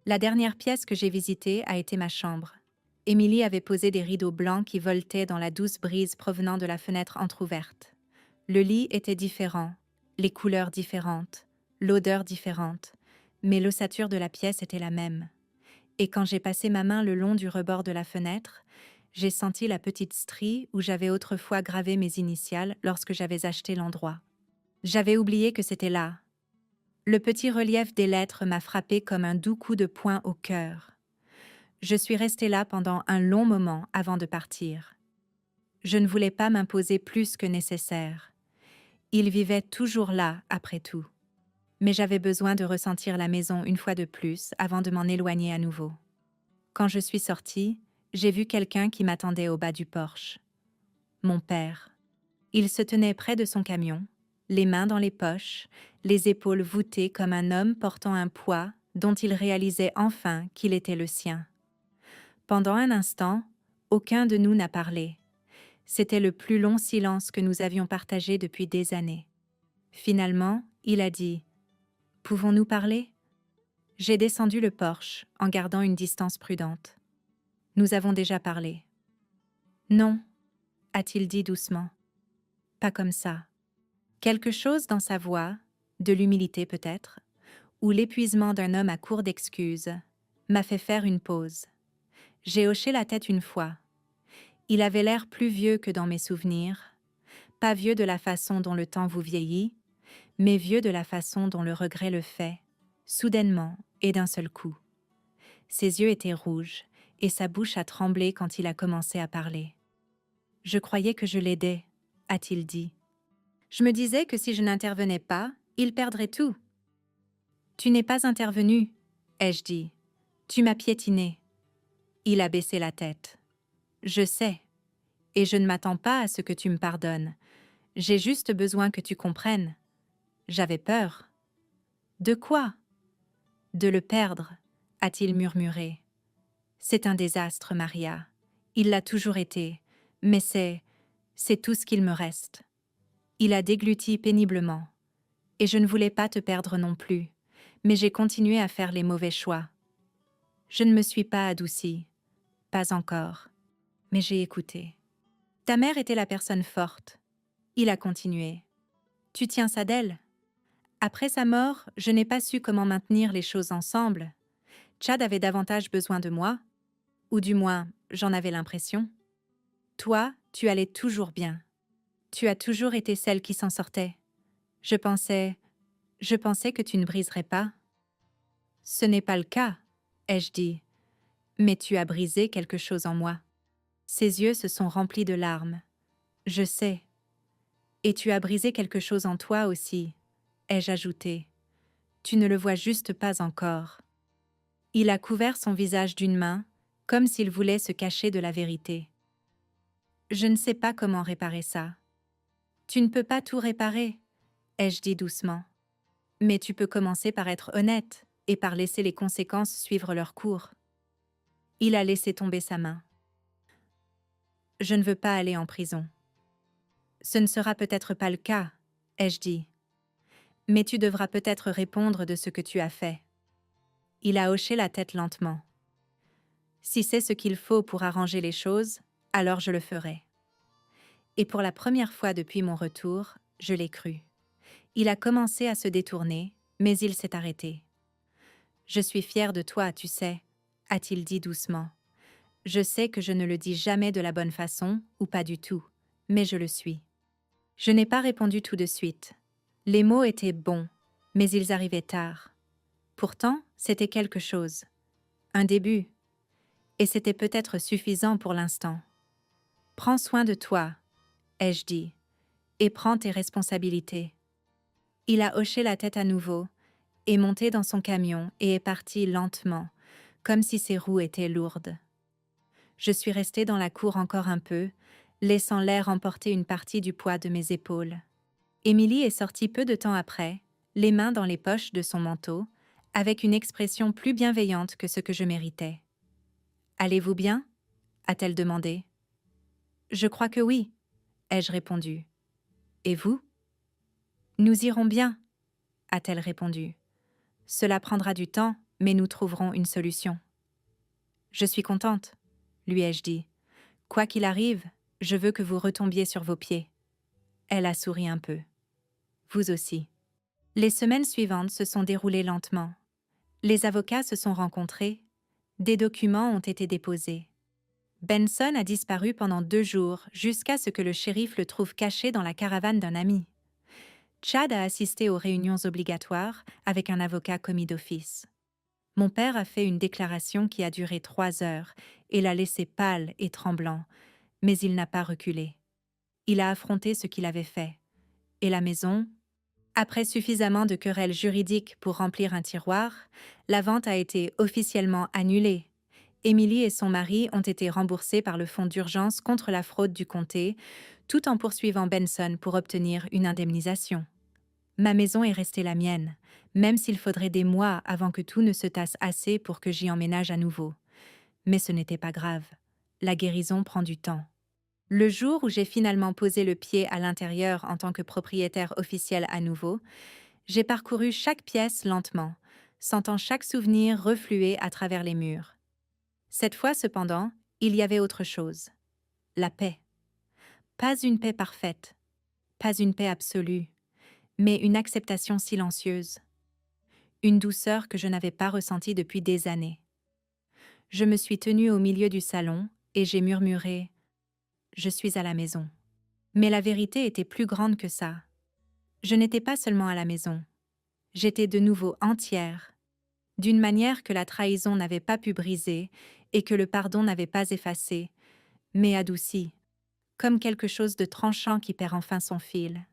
La dernière pièce que j'ai visitée a été ma chambre. Émilie avait posé des rideaux blancs qui voletaient dans la douce brise provenant de la fenêtre entr'ouverte. Le lit était différent, les couleurs différentes, l'odeur différente, mais l'ossature de la pièce était la même. Et quand j'ai passé ma main le long du rebord de la fenêtre, j'ai senti la petite strie où j'avais autrefois gravé mes initiales lorsque j'avais acheté l'endroit. J'avais oublié que c'était là. Le petit relief des lettres m'a frappé comme un doux coup de poing au cœur. Je suis restée là pendant un long moment avant de partir. Je ne voulais pas m'imposer plus que nécessaire. Il vivait toujours là, après tout. Mais j'avais besoin de ressentir la maison une fois de plus avant de m'en éloigner à nouveau. Quand je suis sortie, j'ai vu quelqu'un qui m'attendait au bas du porche. Mon père. Il se tenait près de son camion, les mains dans les poches, les épaules voûtées comme un homme portant un poids dont il réalisait enfin qu'il était le sien. Pendant un instant, aucun de nous n'a parlé. C'était le plus long silence que nous avions partagé depuis des années. Finalement, il a dit « Pouvons-nous parler ?» J'ai descendu le porche en gardant une distance prudente. « Nous avons déjà parlé. »« Non » a-t-il dit doucement. « Pas comme ça. » Quelque chose dans sa voix, de l'humilité peut-être, ou l'épuisement d'un homme à court d'excuses, m'a fait faire une pause. J'ai hoché la tête une fois. Il avait l'air plus vieux que dans mes souvenirs, pas vieux de la façon dont le temps vous vieillit, mais vieux de la façon dont le regret le fait, soudainement et d'un seul coup. Ses yeux étaient rouges, et sa bouche a tremblé quand il a commencé à parler. « Je croyais que je l'aidais, » a-t-il dit. « Je me disais que si je n'intervenais pas, il perdrait tout. »« Tu n'es pas intervenu, » ai-je dit. « Tu m'as piétiné. » Il a baissé la tête. « Je sais, et je ne m'attends pas à ce que tu me pardonnes. J'ai juste besoin que tu comprennes. J'avais peur. »« De quoi ?»« De le perdre, » a-t-il murmuré. « C'est un désastre, Maria. Il l'a toujours été, mais c'est tout ce qu'il me reste. » Il a dégluti péniblement. « Et je ne voulais pas te perdre non plus, mais j'ai continué à faire les mauvais choix. Je ne me suis pas adoucie, pas encore, mais j'ai écouté. Ta mère était la personne forte. » Il a continué. « Tu tiens ça d'elle. Après sa mort, je n'ai pas su comment maintenir les choses ensemble. Chad avait davantage besoin de moi, ou du moins, j'en avais l'impression. Toi, tu allais toujours bien. Tu as toujours été celle qui s'en sortait. Je pensais que tu ne briserais pas. »« Ce n'est pas le cas, » ai-je dit, « mais tu as brisé quelque chose en moi. » Ses yeux se sont remplis de larmes. « Je sais. Et tu as brisé quelque chose en toi aussi, » ai-je ajouté. « Tu ne le vois juste pas encore. » Il a couvert son visage d'une main, comme s'il voulait se cacher de la vérité. « Je ne sais pas comment réparer ça. »« Tu ne peux pas tout réparer, » ai-je dit doucement. « Mais tu peux commencer par être honnête et par laisser les conséquences suivre leur cours. » Il a laissé tomber sa main. « Je ne veux pas aller en prison. »« Ce ne sera peut-être pas le cas, » ai-je dit. « Mais tu devras peut-être répondre de ce que tu as fait. » Il a hoché la tête lentement. « Si c'est ce qu'il faut pour arranger les choses, alors je le ferai. » Et pour la première fois depuis mon retour, je l'ai cru. Il a commencé à se détourner, mais il s'est arrêté. « Je suis fier de toi, tu sais, » a-t-il dit doucement. « Je sais que je ne le dis jamais de la bonne façon, ou pas du tout, mais je le suis. » Je n'ai pas répondu tout de suite. Les mots étaient bons, mais ils arrivaient tard. Pourtant, c'était quelque chose. Un début. Et c'était peut-être suffisant pour l'instant. « Prends soin de toi, » ai-je dit, « et prends tes responsabilités. » Il a hoché la tête à nouveau, est monté dans son camion et est parti lentement, comme si ses roues étaient lourdes. Je suis restée dans la cour encore un peu, laissant l'air emporter une partie du poids de mes épaules. Émilie est sortie peu de temps après, les mains dans les poches de son manteau, avec une expression plus bienveillante que ce que je méritais. « Allez-vous bien ?» a-t-elle demandé. « Je crois que oui, » ai-je répondu. « Et vous ?»« Nous irons bien, » a-t-elle répondu. « Cela prendra du temps, mais nous trouverons une solution. »« Je suis contente, » lui ai-je dit. « Quoi qu'il arrive, je veux que vous retombiez sur vos pieds. » Elle a souri un peu. « Vous aussi. » Les semaines suivantes se sont déroulées lentement. Les avocats se sont rencontrés, des documents ont été déposés. Benson a disparu pendant 2 jours jusqu'à ce que le shérif le trouve caché dans la caravane d'un ami. Chad a assisté aux réunions obligatoires avec un avocat commis d'office. Mon père a fait une déclaration qui a duré 3 heures et l'a laissé pâle et tremblant, mais il n'a pas reculé. Il a affronté ce qu'il avait fait. Et la maison? Après suffisamment de querelles juridiques pour remplir un tiroir, la vente a été officiellement annulée. Émilie et son mari ont été remboursés par le fonds d'urgence contre la fraude du comté, tout en poursuivant Benson pour obtenir une indemnisation. Ma maison est restée la mienne, même s'il faudrait des mois avant que tout ne se tasse assez pour que j'y emménage à nouveau. Mais ce n'était pas grave. La guérison prend du temps. Le jour où j'ai finalement posé le pied à l'intérieur en tant que propriétaire officiel à nouveau, j'ai parcouru chaque pièce lentement, sentant chaque souvenir refluer à travers les murs. Cette fois, cependant, il y avait autre chose. La paix. Pas une paix parfaite, pas une paix absolue, mais une acceptation silencieuse. Une douceur que je n'avais pas ressentie depuis des années. Je me suis tenue au milieu du salon et j'ai murmuré « Je suis à la maison ». Mais la vérité était plus grande que ça. Je n'étais pas seulement à la maison. J'étais de nouveau entière, d'une manière que la trahison n'avait pas pu briser et que le pardon n'avait pas effacé, mais adouci, comme quelque chose de tranchant qui perd enfin son fil.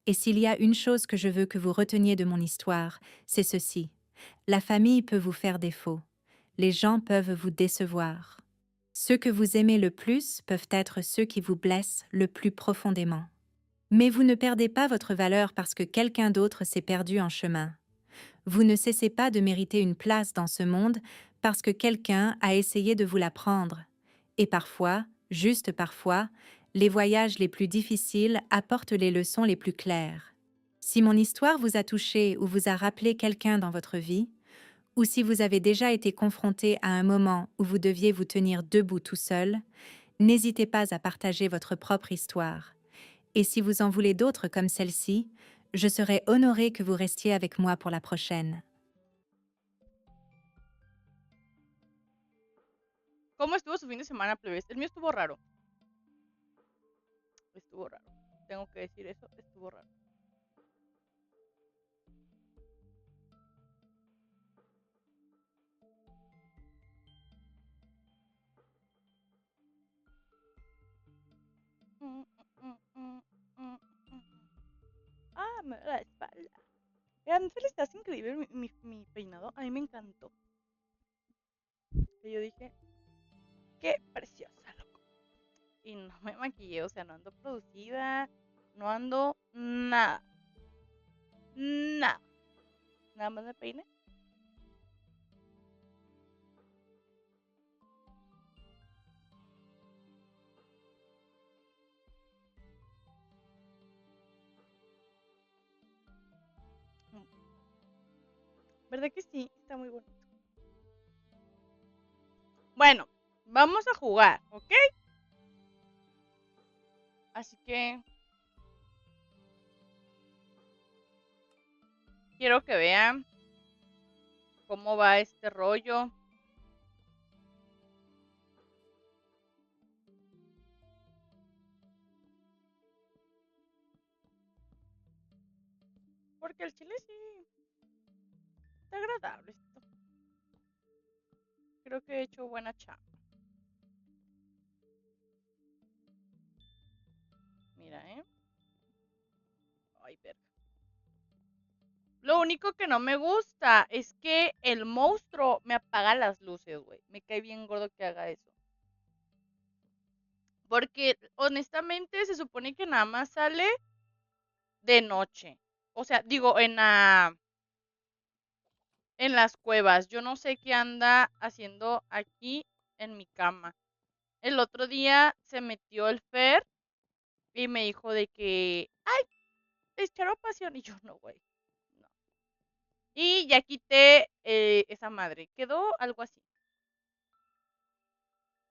Et s'il y a une chose que je veux que vous reteniez de mon histoire, c'est ceci. La famille peut vous faire défaut. Les gens peuvent vous décevoir. Ceux que vous aimez le plus peuvent être ceux qui vous blessent le plus profondément. Mais vous ne perdez pas votre valeur parce que quelqu'un d'autre s'est perdu en chemin. Vous ne cessez pas de mériter une place dans ce monde parce que quelqu'un a essayé de vous la prendre. Et parfois, juste parfois, les voyages les plus difficiles apportent les leçons les plus claires. Si mon histoire vous a touché ou vous a rappelé quelqu'un dans votre vie, ou si vous avez déjà été confronté à un moment où vous deviez vous tenir debout tout seul, n'hésitez pas à partager votre propre histoire. Et si vous en voulez d'autres comme celle-ci, je serai honorée que vous restiez avec moi pour la prochaine. ¿Cómo estuvo su fin de semana, plebes? El mío estuvo raro. Estuvo raro. Tengo que decir eso, estuvo raro. Mm, mm, mm, mm, mm. Ah, me duele la espalda. Vean, estás increíble mi peinado. A mí me encantó. Y yo dije, qué preciosa, loco. Y no me maquillé, o sea, no ando producida, no ando nada, nada. Nada más me peiné. Mm, ¿verdad que sí? Está muy bonito. Bueno, vamos a jugar, ¿ok? Así que quiero que vean cómo va este rollo. Porque el chile sí está agradable esto. Creo que he hecho buena chamba. Mira, ¿eh? Ay, verga. Lo único que no me gusta es que el monstruo me apaga las luces, güey. Me cae bien gordo que haga eso. Porque honestamente se supone que nada más sale de noche. O sea, digo, en las cuevas. Yo no sé qué anda haciendo aquí en mi cama. El otro día se metió el Fer y me dijo de que, ay, echaron pasión. Y yo no, güey. No. Y ya quité esa madre. Quedó algo así.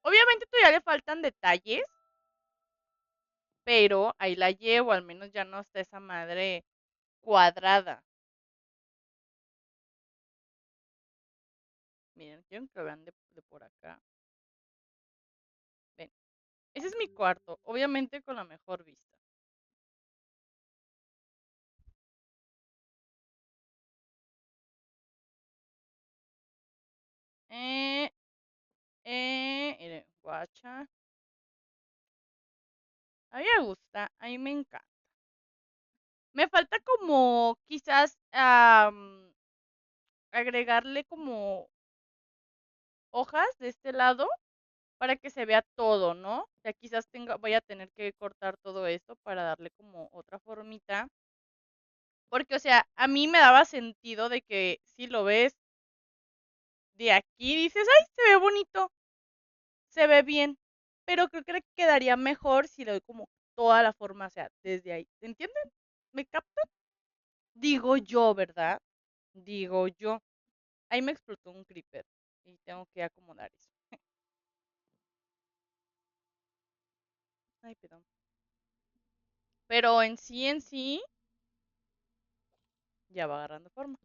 Obviamente todavía le faltan detalles, pero ahí la llevo. Al menos ya no está esa madre cuadrada. Miren, quiero que lo vean de por acá. Ven. Ese es mi cuarto. Obviamente con la mejor vista. Eh, miren, guacha. A mí me gusta, a mí me encanta. Me falta como quizás agregarle como hojas de este lado para que se vea todo, ¿no? O sea, quizás voy a tener que cortar todo esto para darle como otra formita. Porque, o sea, a mí me daba sentido de que si lo ves de aquí, dices, ay, se ve bonito, se ve bien. Pero creo que quedaría mejor si le doy como toda la forma, o sea, desde ahí. ¿Entienden? ¿Me captan? Digo yo, ¿verdad? Digo yo. Ahí me explotó un creeper y tengo que acomodar eso. Ay, perdón. Pero en sí, ya va agarrando forma.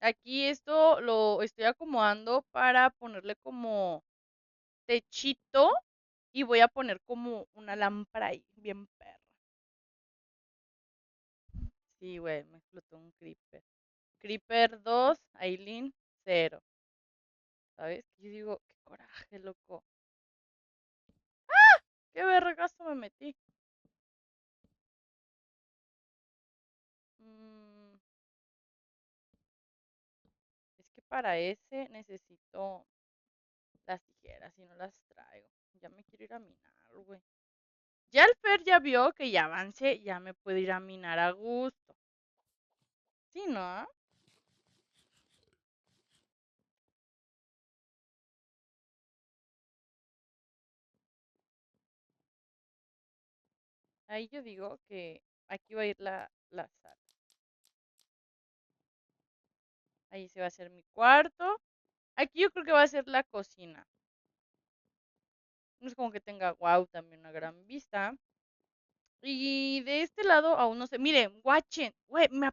Aquí esto lo estoy acomodando para ponerle como techito y voy a poner como una lámpara ahí, bien perra. Sí, güey, me explotó un creeper. Creeper 2, Aileen 0. ¿Sabes? Yo digo, qué coraje, loco. Qué vergazo me metí. Mm, es que para ese necesito las tijeras y no las traigo. Ya me quiero ir a minar, güey. Ya el Fer ya vio que ya avancé, ya me puedo ir a minar a gusto. Sí, ¿no? Ahí yo digo que aquí va a ir la sala. Ahí se va a hacer mi cuarto. Aquí yo creo que va a ser la cocina. No es como que tenga, wow, también una gran vista. Y de este lado aún no sé. Miren, guachen, güey, me